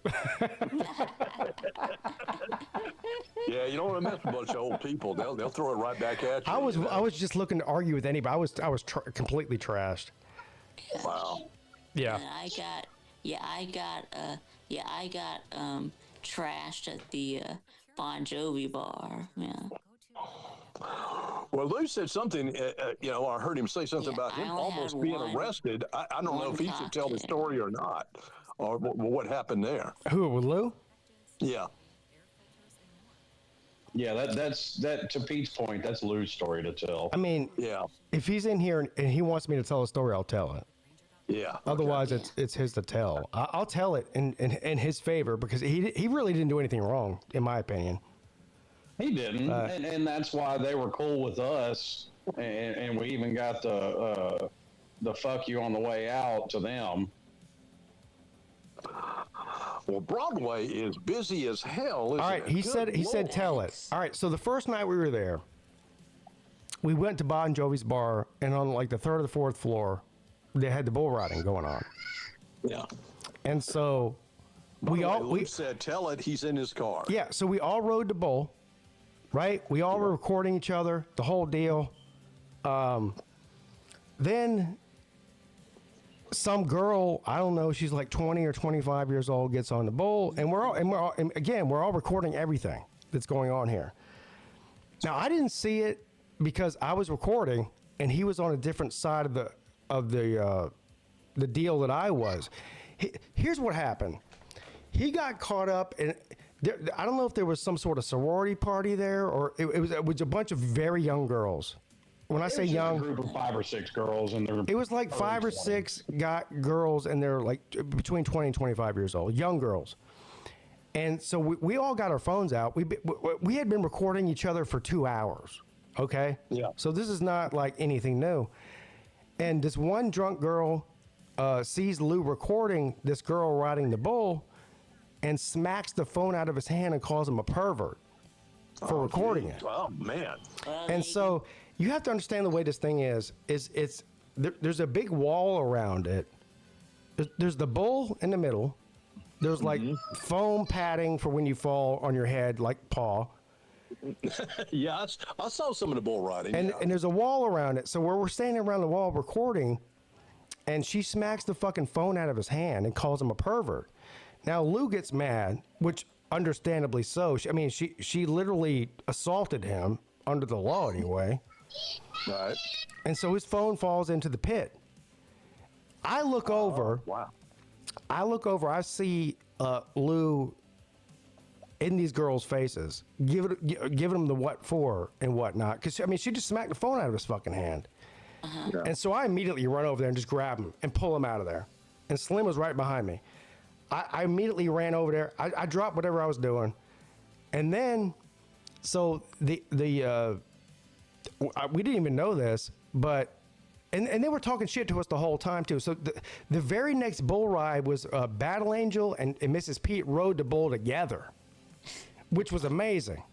Yeah, you don't want to mess with a bunch of old people. They'll throw it right back at you. I was just looking to argue with anybody. I was completely trashed. Wow. Yeah. And I got trashed at the Bon Jovi bar. Yeah. Well, Lou said something, I heard him say something about I him only almost had being one- arrested. I don't know one if he should tell the cocktail. story or not, or what happened there. Who, with Lou? Yeah. Yeah, that to Pete's point, that's Lou's story to tell. I mean, Yeah. if he's in here and he wants me to tell a story, I'll tell it. Yeah. Otherwise, it's his to tell. I'll tell it in his favor because he really didn't do anything wrong, in my opinion. He didn't, and that's why they were cool with us, and we even got the fuck you on the way out to them. Well, Broadway is busy as hell. Isn't All right, it? he Good said Lord. tell it. All right, so the first night we were there, we went to Bon Jovi's bar, and on like the third or the fourth floor, they had the bull riding going on, Yeah. and so we Lou said tell it. He's in his car. yeah, so we all rode the bull, right? We all were recording each other, the whole deal. Then some girl, I don't know, she's like 20 or 25 years old, gets on the bull, and we're all recording everything that's going on here. Now, I didn't see it because I was recording, and he was on a different side of the deal that I was. Here's what happened. He got caught up in. I don't know if there was some sort of sorority party there, or it was a bunch of very young girls. When I say It was just young, a group of 5 or 6 girls, and they're it was like 5 or 6 girls, and they're like between 20 and 25 years old, young girls. And so we all got our phones out. We had been recording each other for 2 hours. Okay. Yeah. So this is not like anything new. And this one drunk girl sees Lou recording this girl riding the bull, and smacks the phone out of his hand and calls him a pervert for recording it. Oh man. And so you have to understand the way this thing is there's a big wall around it. There's the bull in the middle. There's like foam padding for when you fall on your head, like paw. Yeah, I saw some of the bull riding. And yeah. and there's a wall around it. So where we're standing around the wall recording, and she smacks the fucking phone out of his hand and calls him a pervert. Now Lou gets mad, which understandably so. She literally assaulted him under the law anyway. Right. And so his phone falls into the pit. I look over. Wow. I see Lou in these girls' faces, giving them the what for and whatnot. Because, she just smacked the phone out of his fucking hand. Yeah. And so I immediately run over there and just grab him and pull him out of there. And Slim was right behind me. I immediately ran over there. I dropped whatever I was doing. And then, so we didn't even know this, but and they were talking shit to us the whole time too. So the very next bull ride was Battle Angel and Mrs. Peete rode the bull together, which was amazing,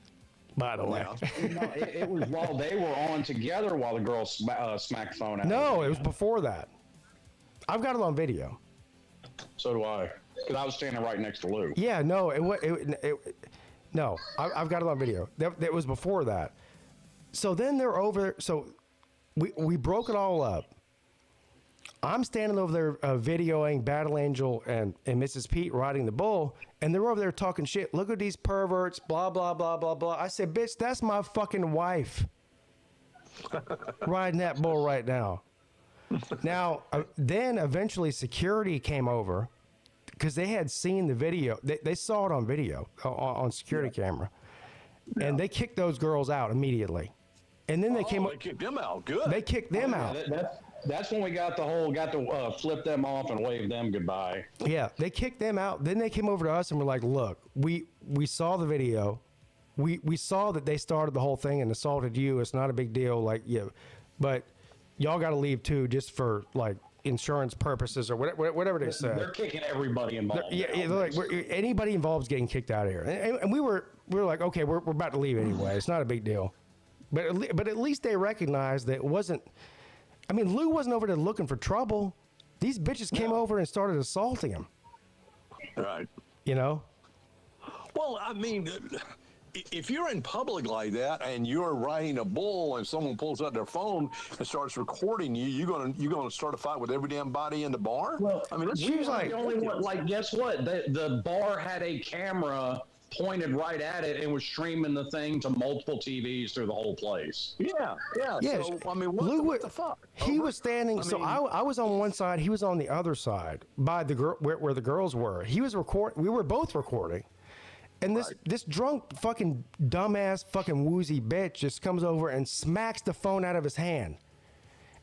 by the way. No, it was while they were on together while the girl smacked the phone out. No, it was before that. I've got it on video. So do I, because I was standing right next to Lou. Yeah, no, no, I've got it on video. That was before that. So then they're over. So we broke it all up. I'm standing over there videoing Battle Angel and Mrs. Peete riding the bull, and they're over there talking shit. Look at these perverts, blah, blah, blah, blah, blah. I said, bitch, that's my fucking wife riding that bull right now. Now, then eventually security came over because they had seen the video. They saw it on video, on security camera. Yeah. And they kicked those girls out immediately. And then they They kicked them out. Good. They kicked them out. That's when we got to flip them off and wave them goodbye. Yeah, they kicked them out. Then they came over to us and were like, look, we saw the video. we saw that they started the whole thing and assaulted you. It's not a big deal, like but y'all got to leave too, just for like insurance purposes or whatever they said. They're kicking everybody involved. They're like anybody involved is getting kicked out of here, and we were like, okay, we're about to leave anyway. It's not a big deal, but at least they recognized that it wasn't. I mean, Lou wasn't over there looking for trouble. These bitches came over and started assaulting him. Right. You know. Well, I mean, if you're in public like that and you're riding a bull and someone pulls out their phone and starts recording you, you're gonna start a fight with every damn body in the bar. Well, I mean, she was like the only one. Like, guess what? The bar had a camera pointed right at it and was streaming the thing to multiple TVs through the whole place. Yeah. So I mean, what the fuck? He was standing. I was on one side. He was on the other side by the where the girls were. He was recording. We were both recording. And this drunk fucking dumbass fucking woozy bitch just comes over and smacks the phone out of his hand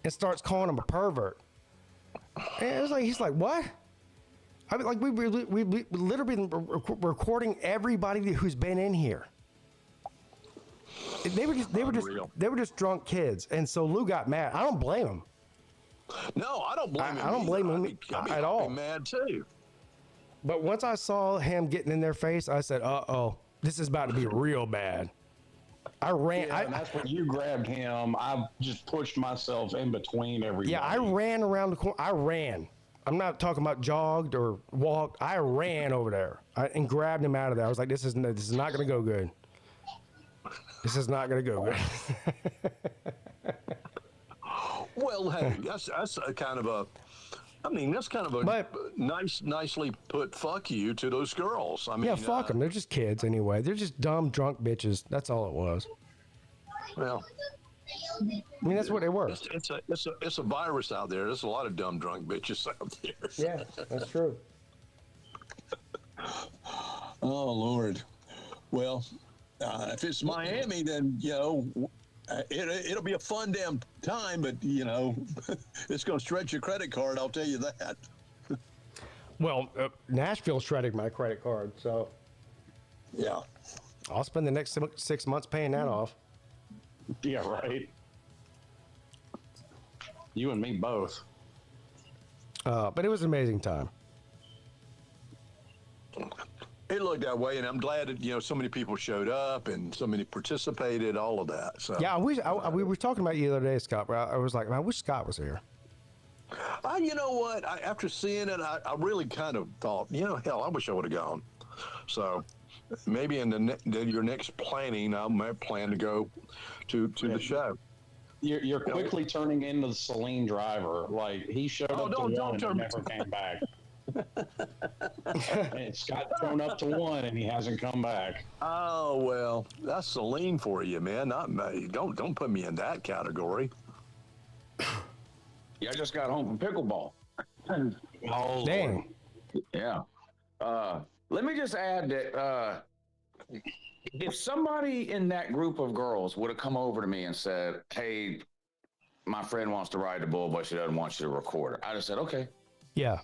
and starts calling him a pervert. And it was like, he's like, what? I mean, like we literally been recording everybody who's been in here. They were just drunk kids, and so Lou got mad. I don't blame him. No, I don't blame him. I don't blame him at all. I'd be mad too. But once I saw him getting in their face, I said, "Uh-oh, this is about to be real bad." I ran. Yeah, and that's when you grabbed him. I just pushed myself in between everybody. Yeah, I ran around the corner. I ran. I'm not talking about jogged or walked. I ran over there and grabbed him out of there. I was like, "This is not going to go good. This is not going to go good." Well, hey, that's a kind of a. I mean, that's kind of a nicely put fuck you to those girls. I mean, yeah, fuck them. They're just kids anyway. They're just dumb, drunk bitches. That's all it was. Well, I mean, that's what they were. It's a virus out there. There's a lot of dumb, drunk bitches out there. Yeah, that's true. Oh, Lord. Well, if it's Miami, then, it'll be a fun damn time, but, it's going to stretch your credit card, I'll tell you that. Well, Nashville shredded my credit card, so. Yeah. I'll spend the next 6 months paying that off. Yeah, right. You and me both. But it was an amazing time. It looked that way, and I'm glad that so many people showed up and so many participated, all of that. So yeah, we were talking about you the other day, Scott. But I was like, man, I wish Scott was here. You know what? After seeing it, I really kind of thought, hell, I wish I would have gone. So maybe in your next planning, I might plan to go to the show. You're quickly turning into the Celine Driver. Like, he showed up to one and never came back. And Scott thrown up to one and he hasn't come back. Oh, well, that's Celine for you, man. Not me. Don't put me in that category. Yeah, I just got home from pickleball. Oh, dang. Yeah. Let me just add that if somebody in that group of girls would have come over to me and said, "Hey, my friend wants to ride the bull, but she doesn't want you to record her," I'd have said, "Okay." Yeah.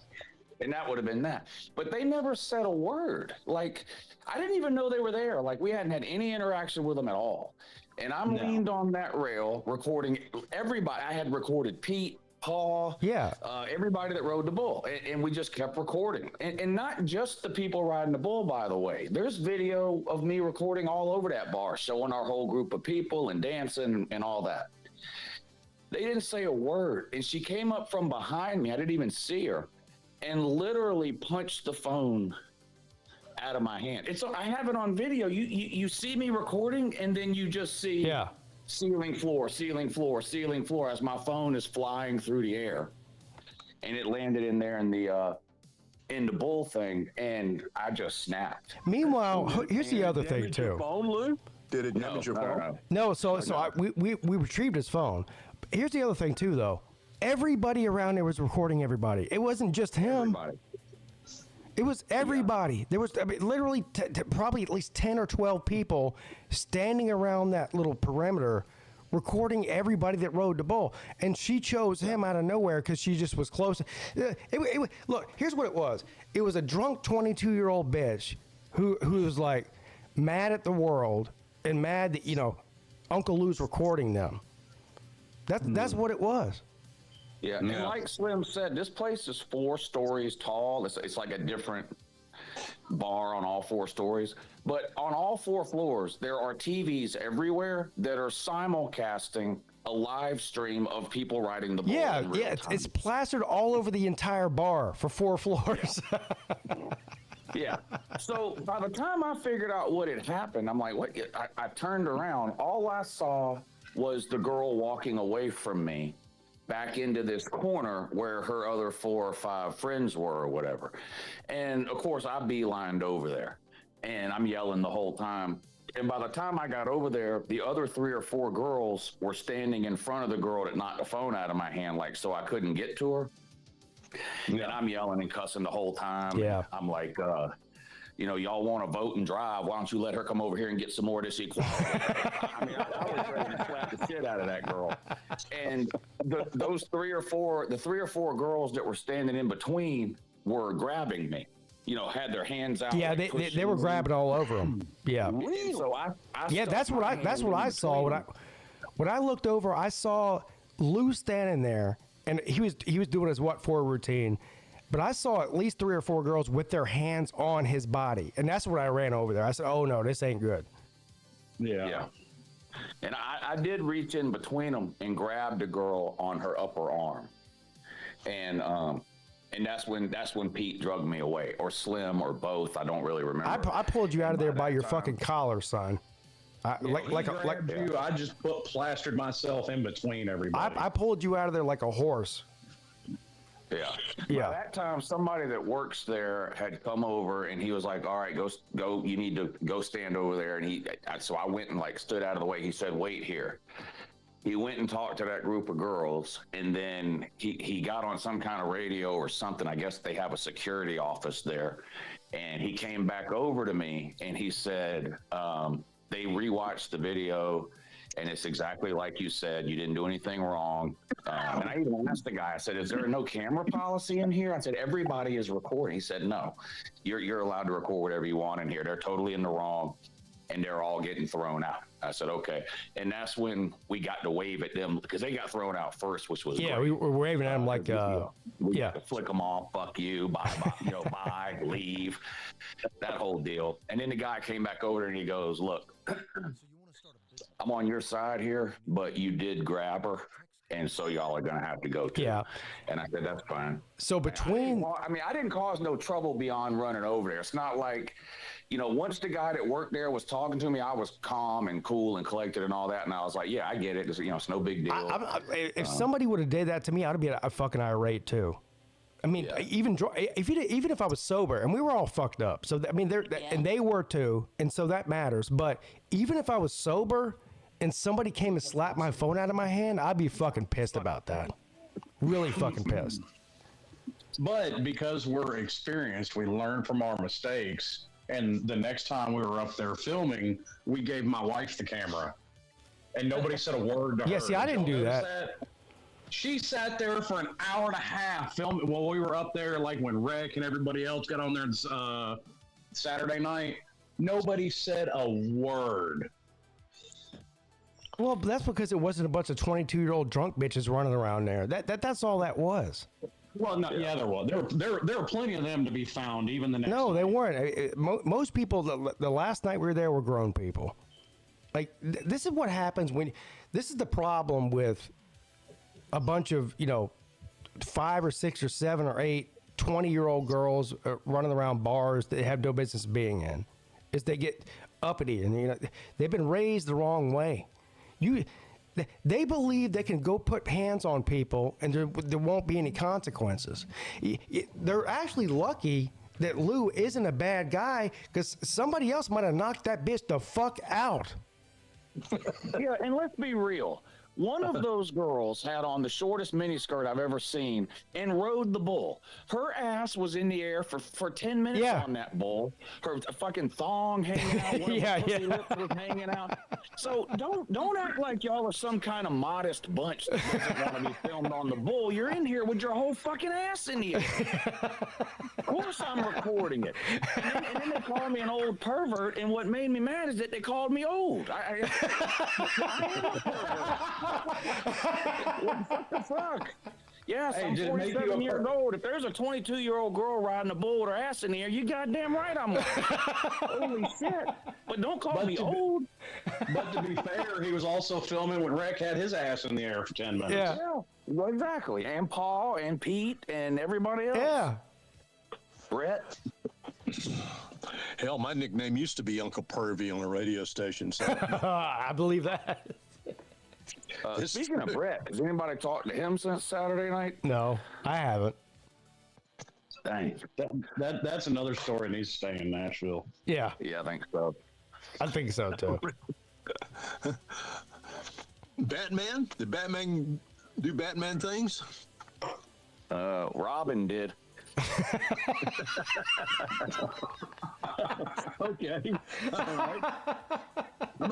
And that would have been that. But they never said a word. Like, I didn't even know they were there. Like, we hadn't had any interaction with them at all. And I'm leaned on that rail recording everybody. I had recorded Pete, Paul, everybody that rode the bull. And we just kept recording. And not just the people riding the bull, by the way. There's video of me recording all over that bar, showing our whole group of people and dancing and all that. They didn't say a word. And she came up from behind me. I didn't even see her. And literally punched the phone out of my hand. I have it on video. You see me recording, and then you just see ceiling, floor, as my phone is flying through the air. And it landed in there in the bull thing, and I just snapped. Meanwhile, here's the other thing too. Your phone, Lou? Did it damage your phone? No. We retrieved his phone. Here's the other thing too, though. Everybody around there was recording everybody. It wasn't just him. Everybody. It was everybody. Yeah. There was literally probably at least 10 or 12 people standing around that little perimeter recording everybody that rode the bull. And she chose him out of nowhere because she just was close. Look, here's what it was. It was a drunk 22-year-old bitch who was like mad at the world and mad that, you know, Uncle Lou's recording them. That's what it was. Yeah, and like Slim said, this place is 4 stories tall. It's like a different bar on all 4 stories. But on all 4 floors, there are TVs everywhere that are simulcasting a live stream of people riding the bull. Yeah, it's plastered all over the entire bar for 4 floors. Yeah. So by the time I figured out what had happened, I'm like, what? I turned around. All I saw was the girl walking away from me back into this corner where her other 4 or 5 friends were or whatever. And of course, I beelined over there and I'm yelling the whole time. And by the time I got over there, the other 3 or 4 girls were standing in front of the girl that knocked the phone out of my hand, like, so I couldn't get to her. And I'm yelling and cussing the whole time. Yeah. I'm like, you know, y'all want to vote and drive. Why don't you let her come over here and get some more of this equality? I mean, I was ready to slap the shit out of that girl. And those 3 or 4 girls that were standing in between were grabbing me. You know, had their hands out. Yeah, like they were grabbing all over them. Yeah. Really? So I that's what I saw. When I looked over, I saw Lou standing there, and he was doing his what for routine. But I saw at least 3 or 4 girls with their hands on his body. And that's when I ran over there. I said, oh, no, this ain't good. Yeah. And I did reach in between them and grabbed a girl on her upper arm. And that's when Pete drugged me away, or Slim, or both. I don't really remember. I pulled you out of there by your fucking collar, son. I just plastered myself in between everybody. I pulled you out of there like a horse. Yeah. Yeah. By that time, somebody that works there had come over, and he was like, "All right, go. You need to go stand over there." And so I went and like stood out of the way. He said, "Wait here." He went and talked to that group of girls, and then he got on some kind of radio or something. I guess they have a security office there, and he came back over to me and he said, they rewatched the video. And it's exactly like you said. You didn't do anything wrong. And I even asked the guy, I said, is there no camera policy in here? I said, everybody is recording. He said, no, you're allowed to record whatever you want in here. They're totally in the wrong, and they're all getting thrown out. I said, okay. And that's when we got to wave at them, because they got thrown out first, which was great. We were waving at them like, we flick them off, fuck you, bye, bye, leave, that whole deal. And then the guy came back over and he goes, look, I'm on your side here, but you did grab her, and so y'all are going to have to go too. Yeah. And I said, that's fine. So between... I didn't cause no trouble beyond running over there. It's not like, once the guy that worked there was talking to me, I was calm and cool and collected and all that, and I was like, yeah, I get it. It's no big deal. If somebody would have did that to me, I'd be a fucking irate too. I mean, even if I was sober, and we were all fucked up. So, and they were too, and so that matters. But even if I was sober and somebody came and slapped my phone out of my hand, I'd be fucking pissed about that. Really fucking pissed. But because we're experienced, we learn from our mistakes. And the next time we were up there filming, we gave my wife the camera. And nobody said a word to her. Yeah, see, I didn't do that. She sat there for an hour and a half filming while we were up there, like when Rick and everybody else got on there Saturday night. Nobody said a word. Well, that's because it wasn't a bunch of 22-year-old drunk bitches running around there. That's all that was. Well, no, yeah, there was. There were plenty of them to be found, even the next No, night. they weren't. Most people, the last night we were there, were grown people. Like, this is what happens when... This is the problem with a bunch of, 5 or 6 or 7 or 8 20-year-old girls running around bars that have no business being in, is they get uppity and they've been raised the wrong way. They believe they can go put hands on people and there won't be any consequences. They're actually lucky that Lou isn't a bad guy, because somebody else might have knocked that bitch the fuck out. Yeah, and let's be real. One of those girls had on the shortest miniskirt I've ever seen and rode the bull. Her ass was in the air for 10 minutes on that bull. Her fucking thong hanging out. One of her pussy lips was hanging out. So don't act like y'all are some kind of modest bunch that doesn't want to be filmed on the bull. You're in here with your whole fucking ass in the air. Of course I'm recording it. And then they call me an old pervert, and what made me mad is that they called me old. I am a pervert. What the fuck? Yes, I'm 47 years old. If there's a 22-year-old girl riding a bull with her ass in the air, you goddamn right I'm one. Holy shit. But don't call me old. But to be fair, he was also filming when Rec had his ass in the air for 10 minutes. Yeah, well, exactly. And Paul and Pete and everybody else. Yeah. Brett. Hell, my nickname used to be Uncle Pervy on a radio station. So. I believe that. Speaking of Brett, has anybody talked to him since Saturday night? No, I haven't. Dang. That's another story needs to stay in Nashville. Yeah. Yeah, I think so. I think so, too. Batman? Did Batman do Batman things? Robin did. Okay. All right. I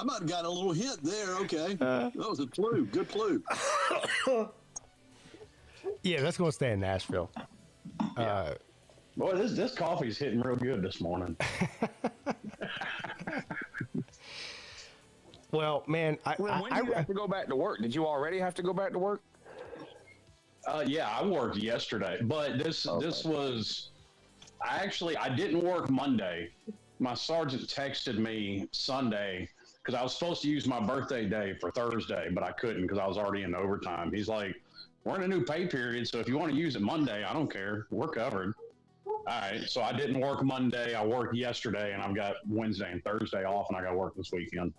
might have got a little hint there. Okay. That was a clue. Good clue. Yeah, that's going to stay in Nashville. Boy, this coffee's hitting real good this morning. Well, man, when do you have to go back to work? Did you already have to go back to work? Yeah, I worked yesterday, but this was I didn't work Monday. My sergeant texted me Sunday because I was supposed to use my birthday day for Thursday, but I couldn't because I was already in overtime. He's like, "We're in a new pay period, so if you want to use it Monday, I don't care. We're covered." All right, so I didn't work Monday. I worked yesterday, and I've got Wednesday and Thursday off, and I got to work this weekend.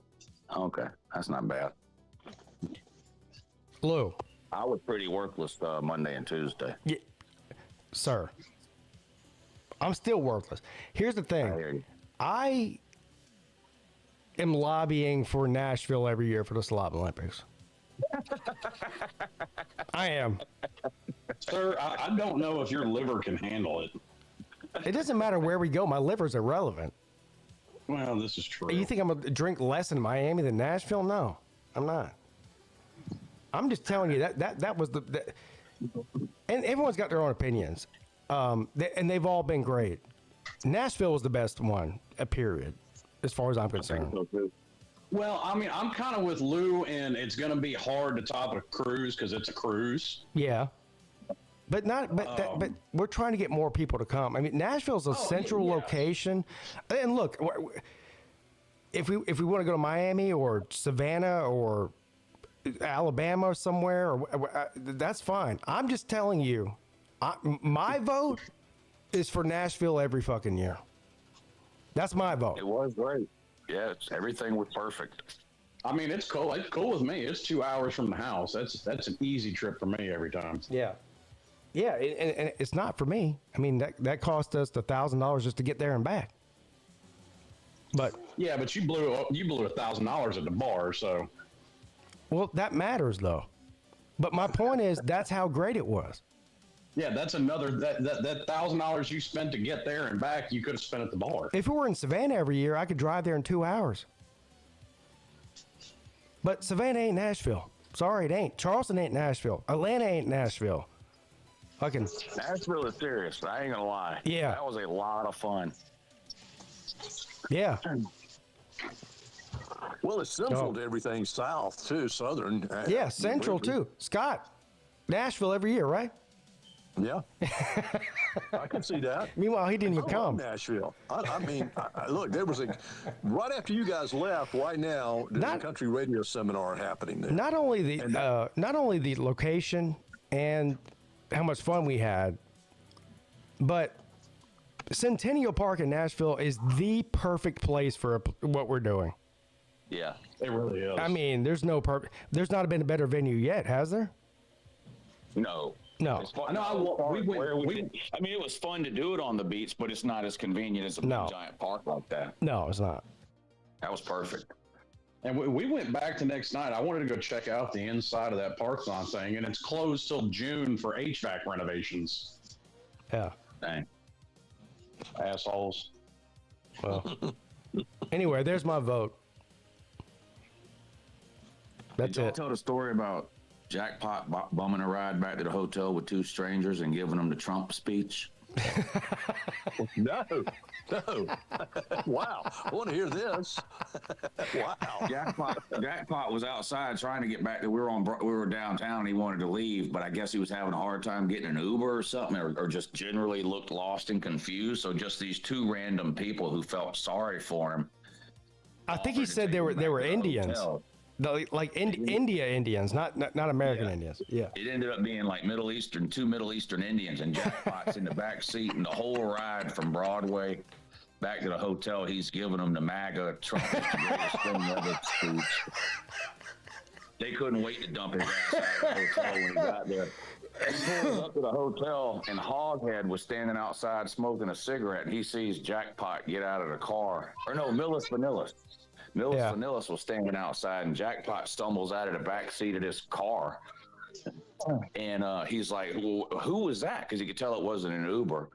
Okay, that's not bad. Lou. I was pretty workless Monday and Tuesday. Yeah, sir. I'm still worthless. Here's the thing. I am lobbying for Nashville every year for the Slob Olympics. I am. Sir, I don't know if your liver can handle it. It doesn't matter where we go. My liver's irrelevant. Well, this is true. You think I'm going to drink less in Miami than Nashville? No, I'm not. I'm just telling you that was and everyone's got their own opinions, and they've all been great. Nashville was the best one, period, as far as I'm concerned. Well, I mean, I'm kind of with Lou, and it's going to be hard to top a cruise because it's a cruise. Yeah, but we're trying to get more people to come. I mean, Nashville's a central location, and look, if we want to go to Miami or Savannah or Alabama or somewhere, or that's fine. I'm just telling you, my vote is for Nashville every fucking year. That's my vote. It was great. Yeah, everything was perfect. I mean, it's cool. It's cool with me. It's 2 hours from the house. That's an easy trip for me every time. Yeah, and it's not for me. I mean, that cost us $1,000 just to get there and back. But yeah, but you blew $1,000 at the bar, so. Well, that matters though. But my point is, that's how great it was. Yeah, that's another that $1,000 you spent to get there and back, you could have spent at the bar. If we were in Savannah every year, I could drive there in 2 hours. But Savannah ain't Nashville. Sorry, it ain't. Charleston ain't Nashville. Atlanta ain't Nashville. Fucking Nashville is serious. I ain't gonna lie. Yeah, that was a lot of fun. Yeah. Well, it's central to everything south, too, southern. Yeah, central, too. Scott, Nashville every year, right? Yeah. I can see that. Meanwhile, he didn't even come. Nashville. I mean, look, there was right after you guys left, right now, there's a country radio seminar happening there. Not only the location and how much fun we had, but Centennial Park in Nashville is the perfect place for what we're doing. Yeah, it really is. I mean, there's not been a better venue yet, has there? No. No. I mean, it was fun to do it on the beach, but it's not as convenient as a giant park like that. No, it's not. That was perfect. And we went back the next night. I wanted to go check out the inside of that Parthenon thing, and it's closed till June for HVAC renovations. Yeah. Dang. Assholes. Well. Anyway, there's my vote. That's Did y'all it. tell the story about Jackpot bumming a ride back to the hotel with two strangers and giving them the Trump speech? No. Wow. I want to hear this. Wow. Jackpot was outside trying to get back. We were downtown. And he wanted to leave, but I guess he was having a hard time getting an Uber or something, or just generally looked lost and confused. So just these two random people who felt sorry for him. I think he said they were Indians. India Indians, not American Indians. Yeah. It ended up being like two Middle Eastern Indians, and Jackpot's in the back seat, and the whole ride from Broadway back to the hotel, he's giving them the MAGA Trump is the greatest thing ever speech. They couldn't wait to dump his ass out of the hotel when he got there. He pulled up to the hotel, and Hoghead was standing outside smoking a cigarette, and he sees Jackpot get out of the car. Or no, Millis Vanillis. Vanillis was standing outside, and Jackpot stumbles out of the back seat of this car. And he's like, well, who was that? Because he could tell it wasn't an Uber.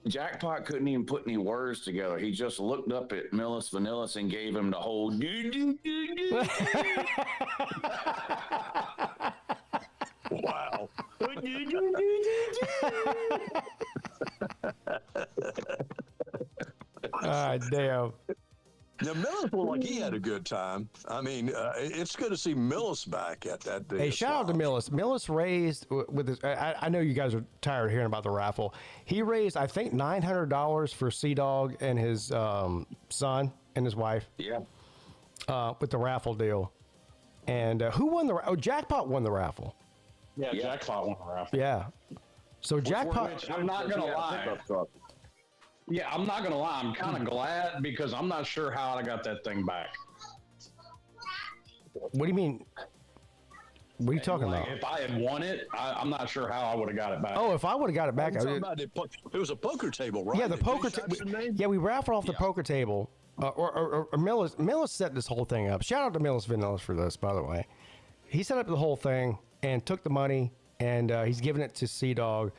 Jackpot couldn't even put any words together. He just looked up at Millis Vanillis and gave him the whole Wow. Damn. Now, Millis looked like he had a good time. I mean, it's good to see Millis back at that day. Hey, shout out to Millis. Millis raised with his. I know you guys are tired of hearing about the raffle. He raised, I think, $900 for Sea Dog and his son and his wife. Yeah. With the raffle deal. And who won the? Jackpot won the raffle. Yeah, Jackpot won the raffle. Yeah. So Jackpot. I'm not gonna lie. Yeah, I'm not going to lie. I'm kind of glad because I'm not sure how I got that thing back. What do you mean? What are you talking about? If I had won it, I'm not sure how I would have got it back. Oh, if I would have got it back, it was a poker table, right? Yeah, the poker table. Yeah, we raffled off the poker table. Or Millis set this whole thing up. Shout out to Millis Vanillis for this, by the way. He set up the whole thing and took the money, and he's giving it to Sea Dog.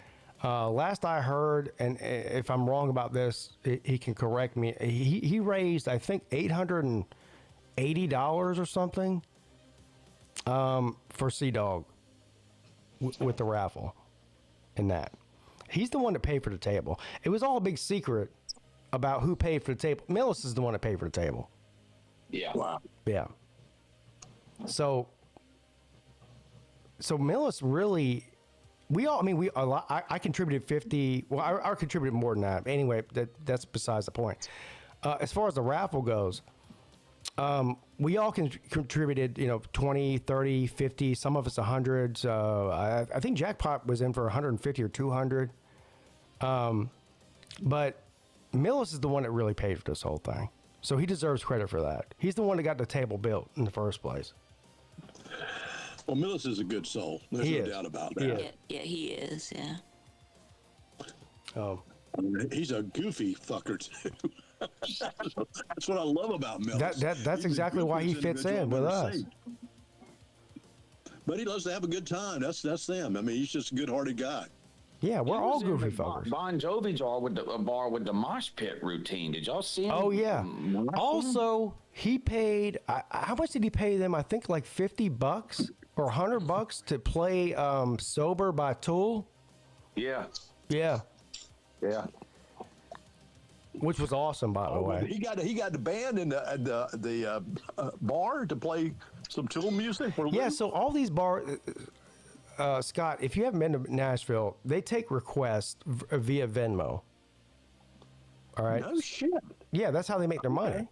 Last I heard, and if I'm wrong about this, he can correct me. He raised, I think, $880 or something for Sea Dog with the raffle and that. He's the one that paid for the table. It was all a big secret about who paid for the table. Millis is the one that paid for the table. Yeah. Wow. Yeah. So Millis really... I contributed 50. Well, I contributed more than that. Anyway, that's besides the point. As far as the raffle goes, we all contributed, 20, 30, 50, some of us 100. I think Jackpot was in for 150 or 200. But Millis is the one that really paid for this whole thing. So he deserves credit for that. He's the one that got the table built in the first place. Well, Millis is a good soul. There's no doubt about that. Yeah, he is, yeah. He's a goofy fucker, too. That's what I love about Millis. That's exactly why he fits in with us. But he loves to have a good time. That's them. I mean, he's just a good-hearted guy. Yeah, we're all goofy fuckers. Bon Jovi bar with the mosh pit routine. Did y'all see him? Oh, yeah. Also, he paid, how much did he pay them? I think like $50 or $100 to play Sober by Tool. Yeah. Yeah. Yeah. Which was awesome, by the way. He got the band in the bar to play some Tool music. Yeah, so all these bars... Scott, if you haven't been to Nashville, they take requests via Venmo. All right. No shit. Yeah, that's how they make their money.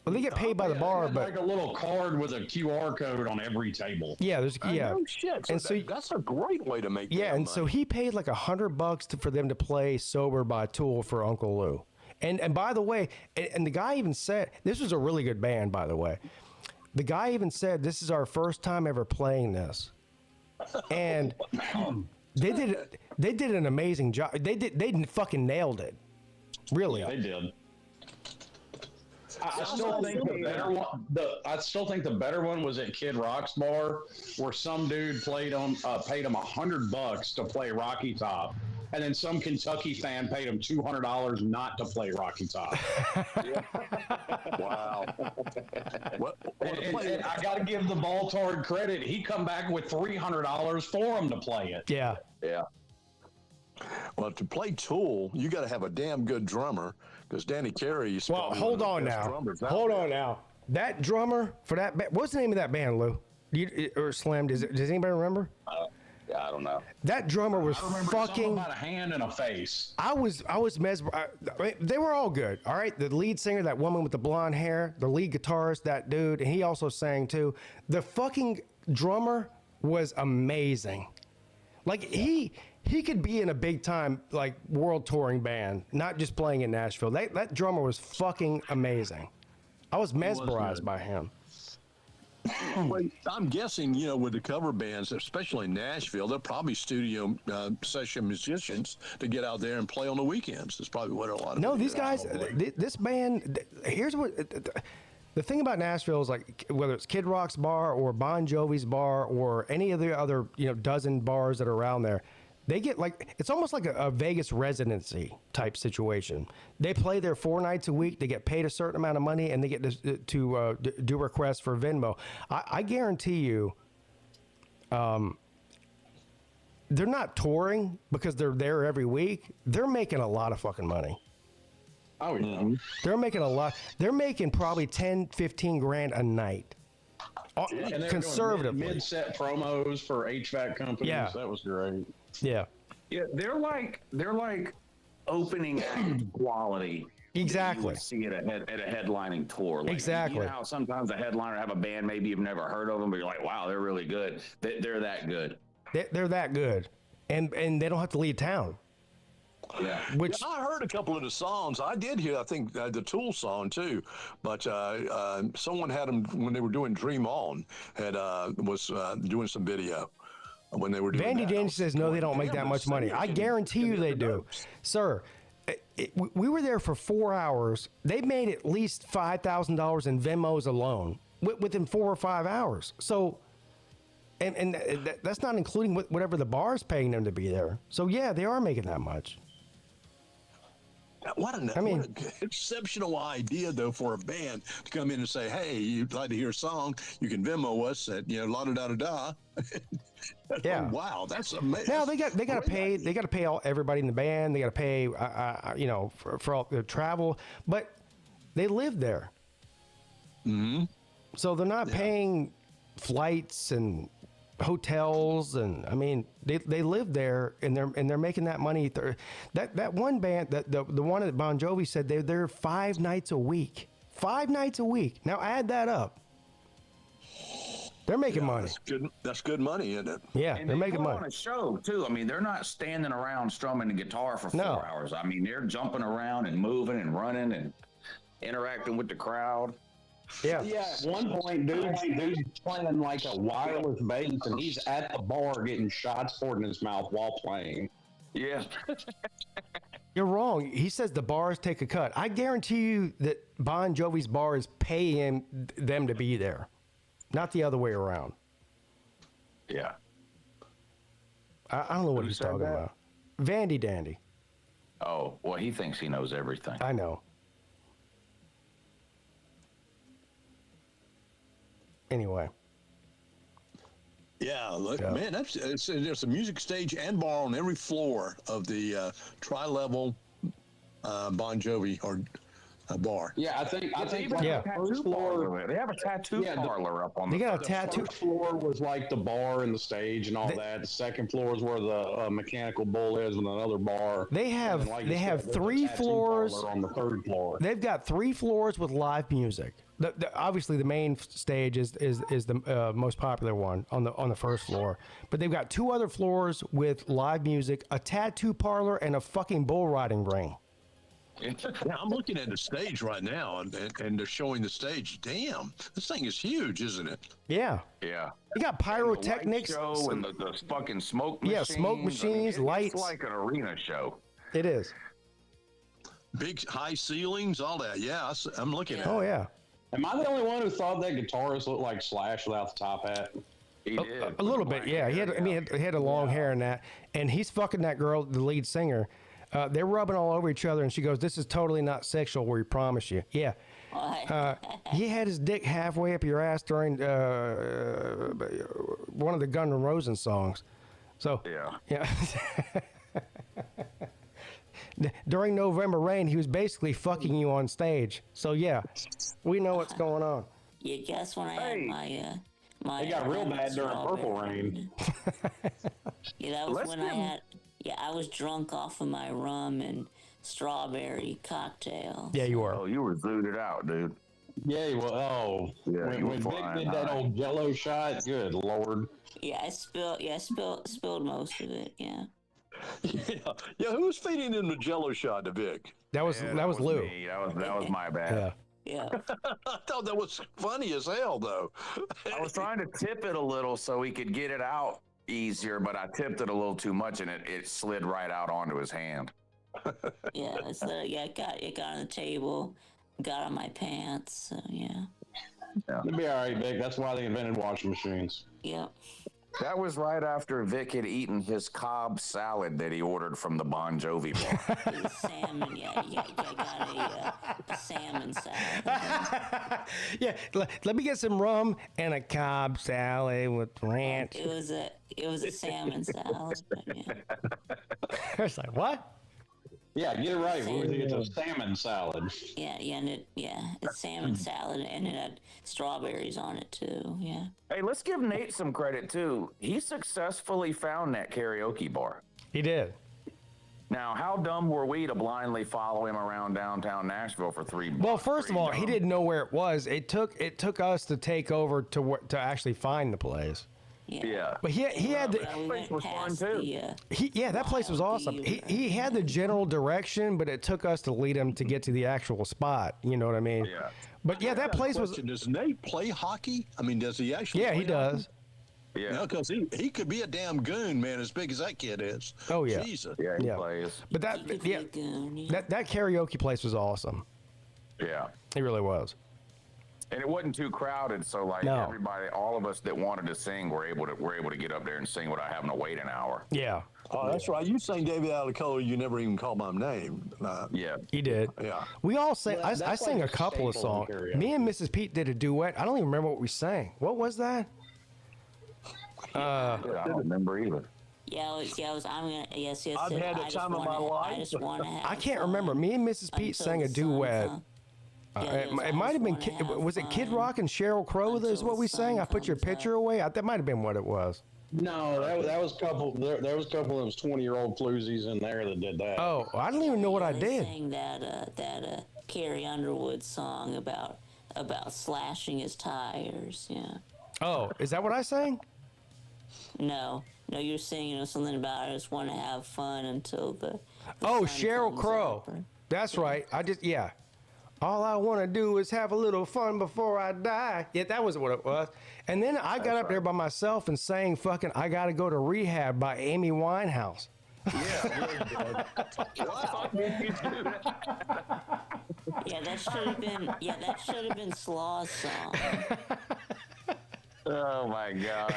Well, they get paid by the bar, but like a little card with a QR code on every table. Yeah, there's No shit. So and so that's a great way to make. Yeah, and so he paid like $100 for them to play "Sober" by Tool for Uncle Lou. And by the way, and the guy even said this was a really good band. By the way, the guy even said this is our first time ever playing this. And they did an amazing job. They fucking nailed it. Really. Yeah, they did. I still think the better one. I still think the better one was at Kid Rock's bar, where some dude paid him $100 to play Rocky Top, and then some Kentucky fan paid him $200 not to play Rocky Top. Wow. And I got to give the Baltard credit. He come back with $300 for him to play it. Yeah. Yeah. Well, to play Tool, you got to have a damn good drummer, because Danny Carey is. Well, hold on now. Hold on now. That drummer for that band, what's the name of that band, Lou? Or Slim? Does anybody remember? Yeah, I don't know. That drummer was I remember fucking. something about a hand and a face. I was mesmerized. They were all good. All right, the lead singer, that woman with the blonde hair, the lead guitarist, that dude, and he also sang too. The fucking drummer was amazing. Like he could be in a big time like world touring band, not just playing in Nashville. That drummer was fucking amazing. I was mesmerized by him. Well, I'm guessing, with the cover bands, especially in Nashville, they're probably studio session musicians to get out there and play on the weekends. That's probably what a lot of. No, these guys, this band. Here's what the thing about Nashville is, like, whether it's Kid Rock's bar or Bon Jovi's bar or any of the other dozen bars that are around there. They get it's almost like a Vegas residency type situation. They play there 4 nights a week. They get paid a certain amount of money, and they get to do requests for Venmo. I guarantee you, they're not touring because they're there every week. They're making a lot of fucking money. Oh, yeah. They're making a lot. They're making probably 10, 15 grand a night. And Conservatively. Mid-set promos for HVAC companies. Yeah. That was great. Yeah. Yeah, they're like opening act quality. Exactly. You would see it at a headlining tour. Like, Exactly. You know how sometimes a headliner have a band maybe you've never heard of them, but you're like, wow, they're really good. They're that good. They're that good, and they don't have to leave town. Yeah. Which I heard a couple of the songs. I did hear, I think, the Tool song too. But someone had them when they were doing Dream On. Was doing some video when they were doing. Vandy that. Dandy says no, they don't make that much money. I guarantee you they do, sir. We were there for 4 hours. They made at least $5,000 in Venmos alone within 4 or 5 hours. So. And that's not including whatever the bar's paying them to be there. So yeah, they are making that much. What an exceptional idea, though, for a band to come in and say, "Hey, you'd like to hear a song? You can Venmo us at la da da da da." Yeah. Oh, wow, that's amazing. Now they got to pay. They got to pay everybody in the band. They got to pay for all their travel, but they live there. Mm-hmm. So they're not paying flights and hotels, and I mean they live there, and they're making that money. That one band, the one that Bon Jovi said they're there 5 nights a week. 5 nights a week. Now add that up. They're making money. That's good money, isn't it? Yeah, And they're they making put money. on a show too. I mean, they're not standing around strumming the guitar for 4 hours. I mean, they're jumping around and moving and running and interacting with the crowd. Yeah. Yeah, at one point, dude's playing like a wireless bass, and he's at the bar getting shots poured in his mouth while playing. Yeah. You're wrong. He says the bars take a cut. I guarantee you that Bon Jovi's bar is paying them to be there, not the other way around. Yeah. I don't know what he's talking about. Vandy Dandy. Oh, well, he thinks he knows everything. I know. Anyway. Yeah, look, man, there's a music stage and bar on every floor of the tri-level Bon Jovi or bar. Yeah, I think Yeah. first floor. They have a tattoo parlor up on They the got a tattoo. First floor was like the bar and the stage and all that. The second floor is where the mechanical bull is with another bar. They have And then, like you said, there's a 3 tattoo floors. parlor on the third floor. They've got 3 floors with live music. Obviously, the main stage is the most popular one on the first floor. But they've got 2 other floors with live music, a tattoo parlor, and a fucking bull riding ring. Yeah, I'm looking at the stage right now, and they're showing the stage. Damn, this thing is huge, isn't it? Yeah. Yeah. You got pyrotechnics. The light show and the fucking smoke machines. Yeah, smoke machines, I mean, lights. It's like an arena show. It is. big high ceilings, all that. Yeah, I'm looking at. Oh yeah. Am I the only one who thought that guitarist looked like Slash without the top hat? He did. A little bit, yeah. He had, I mean, he had a long hair and that, and he's fucking that girl, the lead singer. They're rubbing all over each other, and she goes, "This is totally not sexual. We promise you." Yeah. He had his dick halfway up your ass during one of the Guns N' Roses songs. So yeah. During November Rain, he was basically fucking you on stage. So yeah, we know what's going on. Yeah, guess when I had my It got real bad during Purple Rain. Yeah, that was when I had. Yeah, I was drunk off of my rum and strawberry cocktail. Yeah, you were. Oh, you were zooted out, dude. Yeah, well, when Vic did that old Jello shot, good Lord. Yeah, I spilled most of it. Yeah. Yeah. Who was feeding him the Jello shot to Vic? That was Lou. Me. That was my bad. Yeah. I thought that was funny as hell, though. I was trying to tip it a little so he could get it out easier, but I tipped it a little too much, and it slid right out onto his hand. Yeah, so it got on the table, got on my pants. So yeah. It'll be all right, Vic. That's why they invented washing machines. Yep. That was right after Vic had eaten his Cobb salad that he ordered from the Bon Jovi bar. It was salmon. Yeah, I got a salmon salad. Yeah, let me get some rum and a Cobb salad with ranch. It was a salmon salad. But yeah. It's like, what? Yeah, get it right. It's a salmon salad. Yeah, it's salmon salad, and it had strawberries on it too. Yeah. Hey, let's give Nate some credit too. He successfully found that karaoke bar. He did. Now, how dumb were we to blindly follow him around downtown Nashville for 3 months? Well, first of all, he didn't know where it was. It took us to take over to actually find the place. Yeah. But he had the place was fun too. that place was awesome. He had the general direction, but it took us to lead him to get to the actual spot. You know what I mean? Yeah. But yeah, that place was. Does Nate play hockey? I mean, does he actually? Yeah, he does. Hockey? Yeah, because he could be a damn goon, man, as big as that kid is. Oh yeah. Jesus. Yeah, he plays. But that karaoke place was awesome. Yeah. It really was. And it wasn't too crowded, so like everybody, all of us that wanted to sing were able to get up there and sing without having to wait an hour. Yeah. Oh, that's right. You sang David Out of Color. You never even called my name. Yeah. He did. Yeah. We all sang. Well, I sang a couple of songs. Me and Mrs. Peete did a duet. I don't even remember what we sang. What was that? I don't remember either. I've had the time of my life. I can't remember. Me and Mrs. Peete sang a duet. It might have been. Was it Kid Rock and Sheryl Crow? Is what we sang. I put your picture away. That might have been what it was. No, that was a couple. There was a couple of those 20-year-old floozies in there that did that. Oh, I don't even know what I did. Sang that Carrie Underwood song about slashing his tires. Yeah. Oh, is that what I sang? No, you're singing something about I just want to have fun until the Oh, sun Sheryl comes Crow. up. That's right. All I want to do is have a little fun before I die. Yeah, that was what it was. And then I got up there by myself and sang fucking I Gotta Go to Rehab by Amy Winehouse. Yeah, that should have been Slaw's song. Oh my God.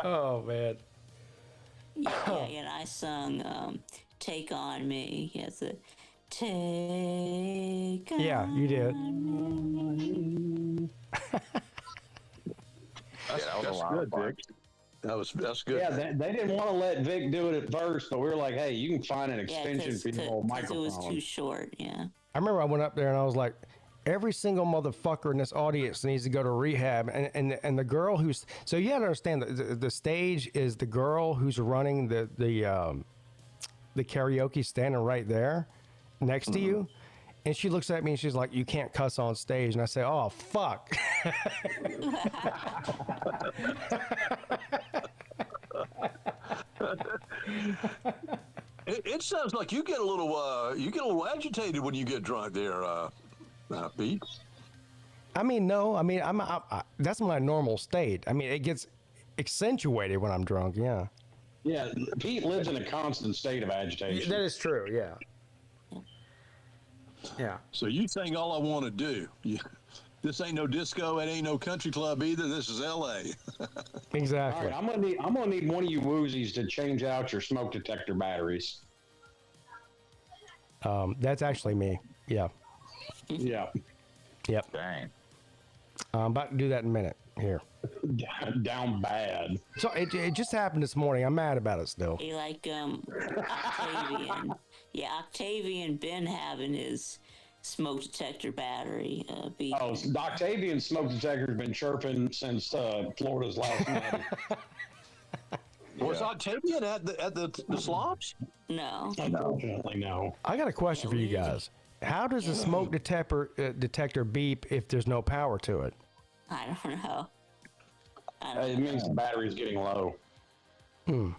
Oh man. Yeah, and I sung "Take on Me." Yes, take. Yeah, you did. That's good, Vic. That's good. Yeah, they didn't want to let Vic do it at first, but we were like, hey, you can find an extension for the old microphone. It was too short. Yeah. I remember I went up there and I was like, every single motherfucker in this audience needs to go to rehab. And the girl who's, so you gotta understand the stage is the girl who's running the karaoke standing right there next to you. And she looks at me and she's like, you can't cuss on stage. And I say, oh, fuck. It sounds like you get a little agitated when you get drunk there, Pete. I mean, no. I mean, that's my normal state. I mean, it gets accentuated when I'm drunk. Yeah. Yeah, Pete lives in a constant state of agitation. That is true. Yeah. Yeah. So you think all I want to do? This ain't no disco. It ain't no country club either. This is L.A. Exactly. All right, I'm gonna need one of you woozies to change out your smoke detector batteries. That's actually me. Yeah. Yeah. Yep. Dang. I'm about to do that in a minute here. Down bad. So it just happened this morning. I'm mad about it still. Hey, like Octavian. Yeah, Octavian been having his smoke detector battery. Oh, Octavian's smoke detector's been chirping since Florida's last night. Was Octavian at the slopes? No. Unfortunately, no. I got a question for you guys. How does a smoke detector beep if there's no power to it? I don't know. It means the battery's getting low. For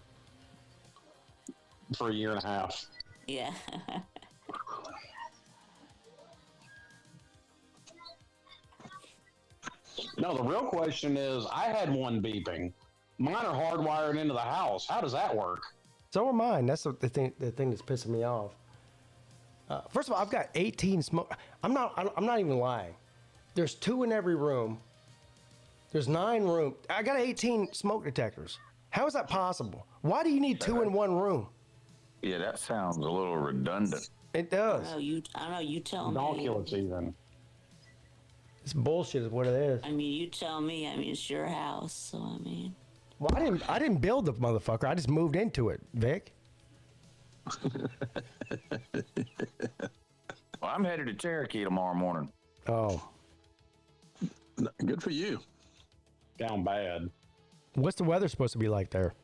a year and a half. Yeah. No, the real question is, I had one beeping. Mine are hardwired into the house. How does that work? So are mine. That's the thing that's pissing me off. First of all, I've got 18 smoke. I'm not even lying. There's 2 in every room. There's 9 rooms. I got 18 smoke detectors. How is that possible? Why do you need 2 in one room? Yeah, that sounds a little redundant. It does. I know. You tell me. Donkulous even. It's bullshit is what it is. I mean, you tell me. I mean, it's your house, so I mean. Well, I didn't build the motherfucker. I just moved into it, Vic. Well, I'm headed to Cherokee tomorrow morning. Oh. Good for you. Down bad. What's the weather supposed to be like there?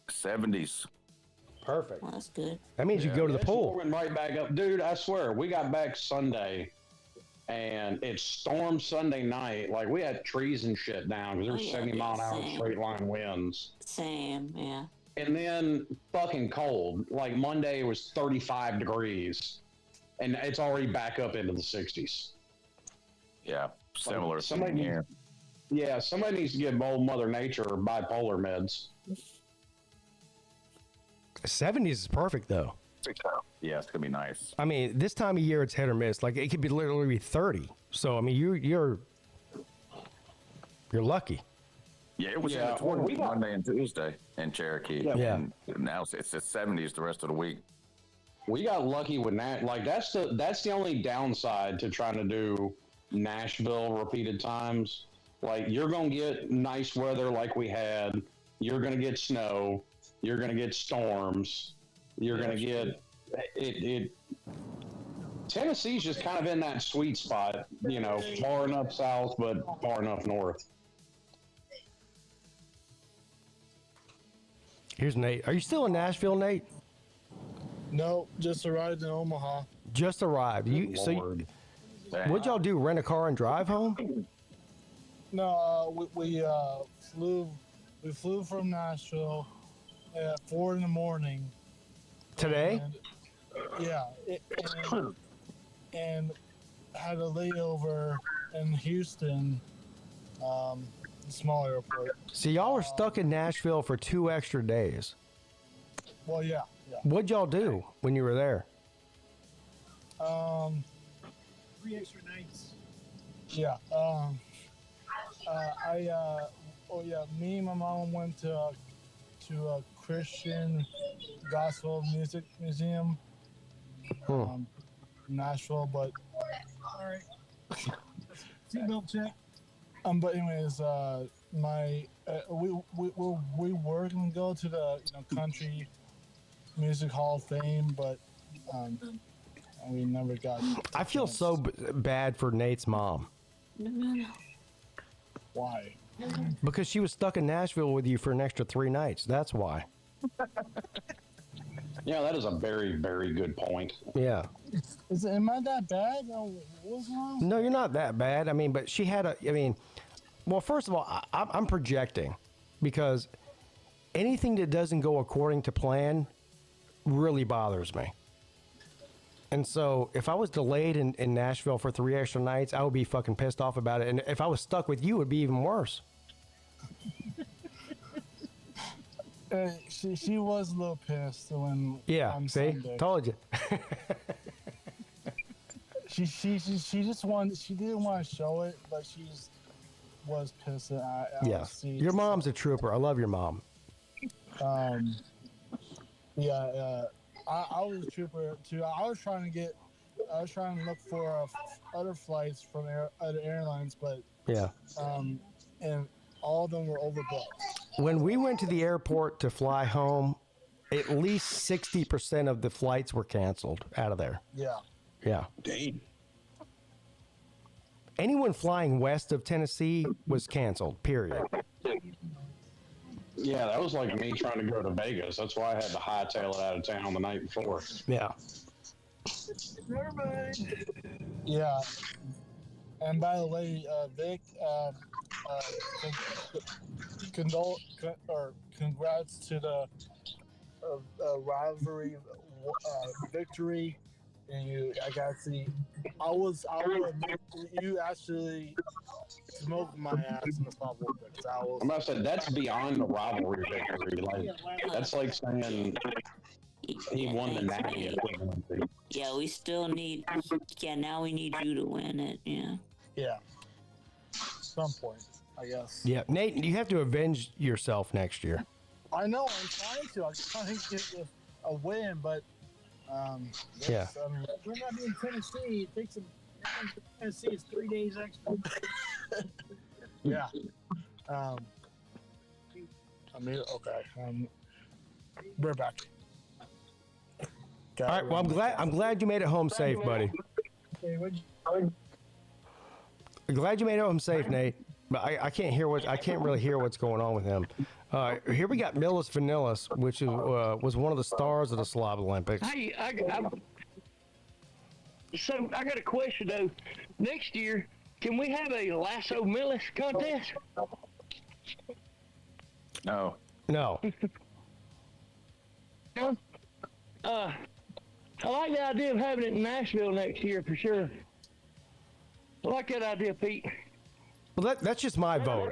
70s. Perfect. Well, that's good. That means you go to the It's pool. warming right back up. Dude, I swear, we got back Sunday, and it stormed Sunday night. Like, we had trees and shit down because there were 70-mile-an-hour same. straight line winds. Same, yeah. And then fucking cold. Like, Monday was 35 degrees, and it's already back up into the 60s. Yeah, similar Somebody thing here. Yeah, somebody needs to give old Mother Nature bipolar meds. 70s is perfect, though. Yeah, it's gonna be nice. I mean, this time of year, it's hit or miss. Like, it could be literally 30. So, I mean, you're lucky. Yeah, it was in the 20s Monday and Tuesday in Cherokee. Yeah. And now it's the 70s the rest of the week. We got lucky with that. Like, that's the only downside to trying to do Nashville repeated times. Like, you're gonna get nice weather like we had. You're gonna get snow. You're gonna get storms. You're gonna get it. Tennessee's just kind of in that sweet spot, you know, far enough south but far enough north. Here's Nate. Are you still in Nashville, Nate? No, just arrived in Omaha. Just arrived. What'd y'all do? Rent a car and drive home? No, we flew from Nashville at 4 a.m. Today? And had a layover in Houston, small airport. So y'all were stuck in Nashville for 2 extra days. Well, yeah. What'd y'all do when you were there? 3 extra nights. Yeah. Me and my mom went to a Christian gospel music museum, Nashville. But all right, seatbelt check. But anyways, we were gonna go to the Country Music Hall of Fame, but we never got. I feel so bad for Nate's mom. Why? Because she was stuck in Nashville with you for an extra 3 nights. That's why. Yeah, that is a very, very good point. Yeah. Am I that bad? What's wrong? No, you're not that bad. I mean, but she had well, first of all, I'm projecting because anything that doesn't go according to plan really bothers me. And so if I was delayed in Nashville for 3 extra nights, I would be fucking pissed off about it. And if I was stuck with you, it would be even worse. She was a little pissed when. Yeah, on see? Sunday. Told you. She just wanted. She didn't want to show it, but she just was pissed at Yeah. Your mom's a trooper. I love your mom. Yeah. I was a trooper too. I was trying to look for other flights from other airlines, but Yeah. and all of them were overbooked. When we went to the airport to fly home, at least 60% of the flights were canceled out of there. Yeah. Yeah. Dang. Anyone flying west of Tennessee was canceled, period. Yeah, that was like me trying to go to Vegas. That's why I had to hightail it out of town the night before. Yeah. Never mind. Yeah. And by the way, Vic, congrats to the rivalry victory. And I got to see. You actually smoked my ass in the Pop Olympics. I'm about to say that's beyond the rivalry victory. Like that's like saying he won the Natty. Yeah, we still need. Yeah, now we need you to win it. Yeah. Yeah. Some point, I guess. Yeah. Nate, you have to avenge yourself next year. I know. I'm trying to. I'm trying to get a win, but. Yeah. We're not in Tennessee. It takes Tennessee is 3 days extra. Yeah. I mean, okay. We're back. All right. Well, I'm glad you made it home safe, buddy. I'm glad you made it home safe, Nate. But I can't really hear what's going on with him. Here we got Millis Vanillis, which was one of the stars of the Slav Olympics. Hey, so I got a question though. Next year, can we have a lasso Millis contest? No. No. I like the idea of having it in Nashville next year for sure. I like that idea, Pete. Well, that's just my vote.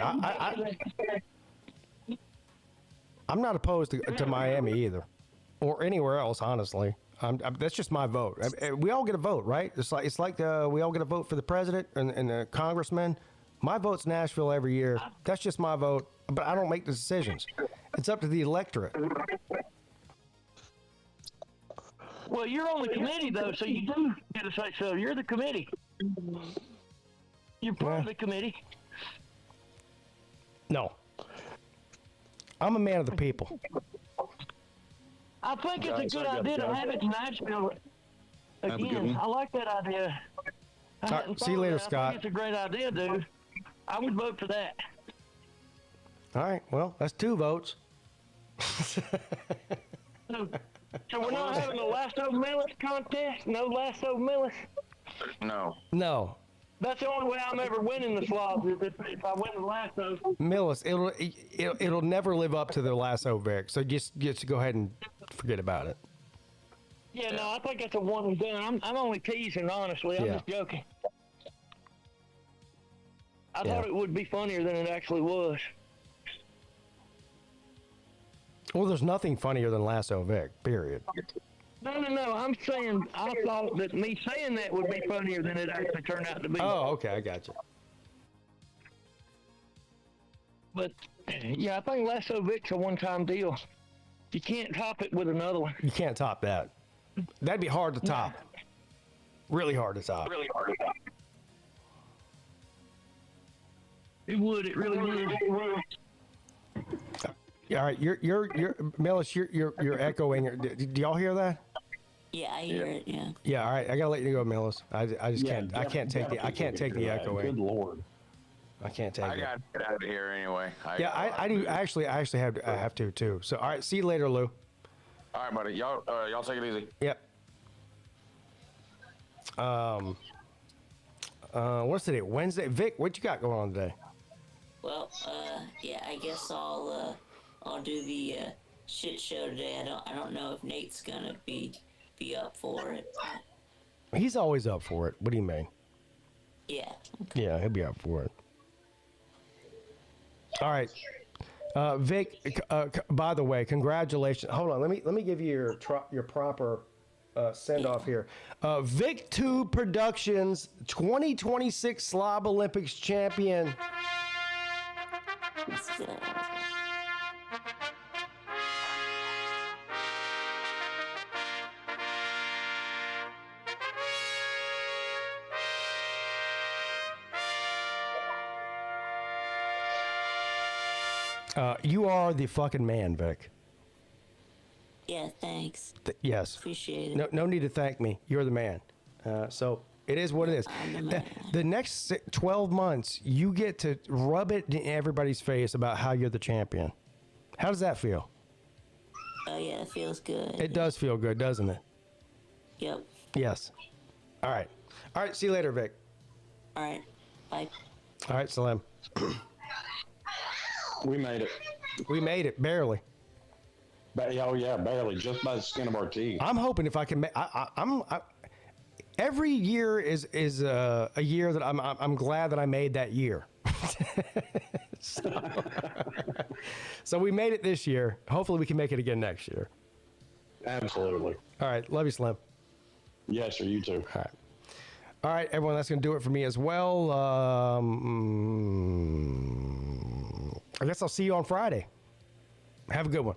I'm not opposed to Miami either, or anywhere else. Honestly, that's just my vote. We all get a vote, right? It's like we all get a vote for the president and the congressman. My vote's Nashville every year. That's just my vote, but I don't make the decisions. It's up to the electorate. Well, you're on the committee though, so you do get a say so. You're the committee. You're part of the committee. No. I'm a man of the people. I think it's a good idea to have it in Nashville again. I like that idea. All right, see you later, Scott. I think it's a great idea, dude. I would vote for that. All right, well, that's 2 votes. So we're not having a lasso Millis contest? No lasso Millis? No. No. That's the only way I'm ever winning the Slavs is if I win the lasso. Millis, it'll never live up to the lasso Vic. So just go ahead and forget about it. Yeah, no, I think that's a one and done. I'm only teasing, honestly. I'm just joking. I thought it would be funnier than it actually was. Well, there's nothing funnier than lasso Vic. Period. No. I'm saying I thought that me saying that would be funnier than it actually turned out to be. Oh, okay, I got you. But yeah, I think Lasso Vic's a one-time deal. You can't top it with another one. You can't top that. That'd be hard to top. Really hard to top. It would. It really would. All right, you're Millis, you're echoing. Do y'all hear that? Yeah, I hear it. Yeah. Yeah. All right, I gotta let you go, Millis. I just can't. I can't take the echoing. Good Lord. I can't take it. I got to get out of here anyway. I do. I actually have to too. So all right, see you later, Lou. All right, buddy. Y'all take it easy. Yep. What's today? Wednesday. Vic, what you got going on today? Well, yeah, I guess I'll do the shit show today. I don't know if Nate's gonna be up for it. He's always up for it. What do you mean? Yeah. Yeah, he'll be up for it. All right. Vic, by the way, congratulations. Hold on, let me give you your proper send off here. Vic 2 Productions 2026 Slob Olympics champion. You are the fucking man, Vic. Yeah, thanks. Yes. Appreciate it. No need to thank me. You're the man. So it is what it is. I'm the man. The next 12 months, you get to rub it in everybody's face about how you're the champion. How does that feel? Oh, yeah, it feels good. It does feel good, doesn't it? Yep. Yes. All right. All right. See you later, Vic. All right. Bye. All right, Salim. We made it. We made it, barely. Oh yeah, barely, just by the skin of our teeth. I'm hoping if I can. Every year is a year that I'm glad that I made that year. So we made it this year. Hopefully we can make it again next year. Absolutely. All right, love you, Slim. Yes, sir. You too. All right. All right, everyone, that's going to do it for me as well. I guess I'll see you on Friday. Have a good one.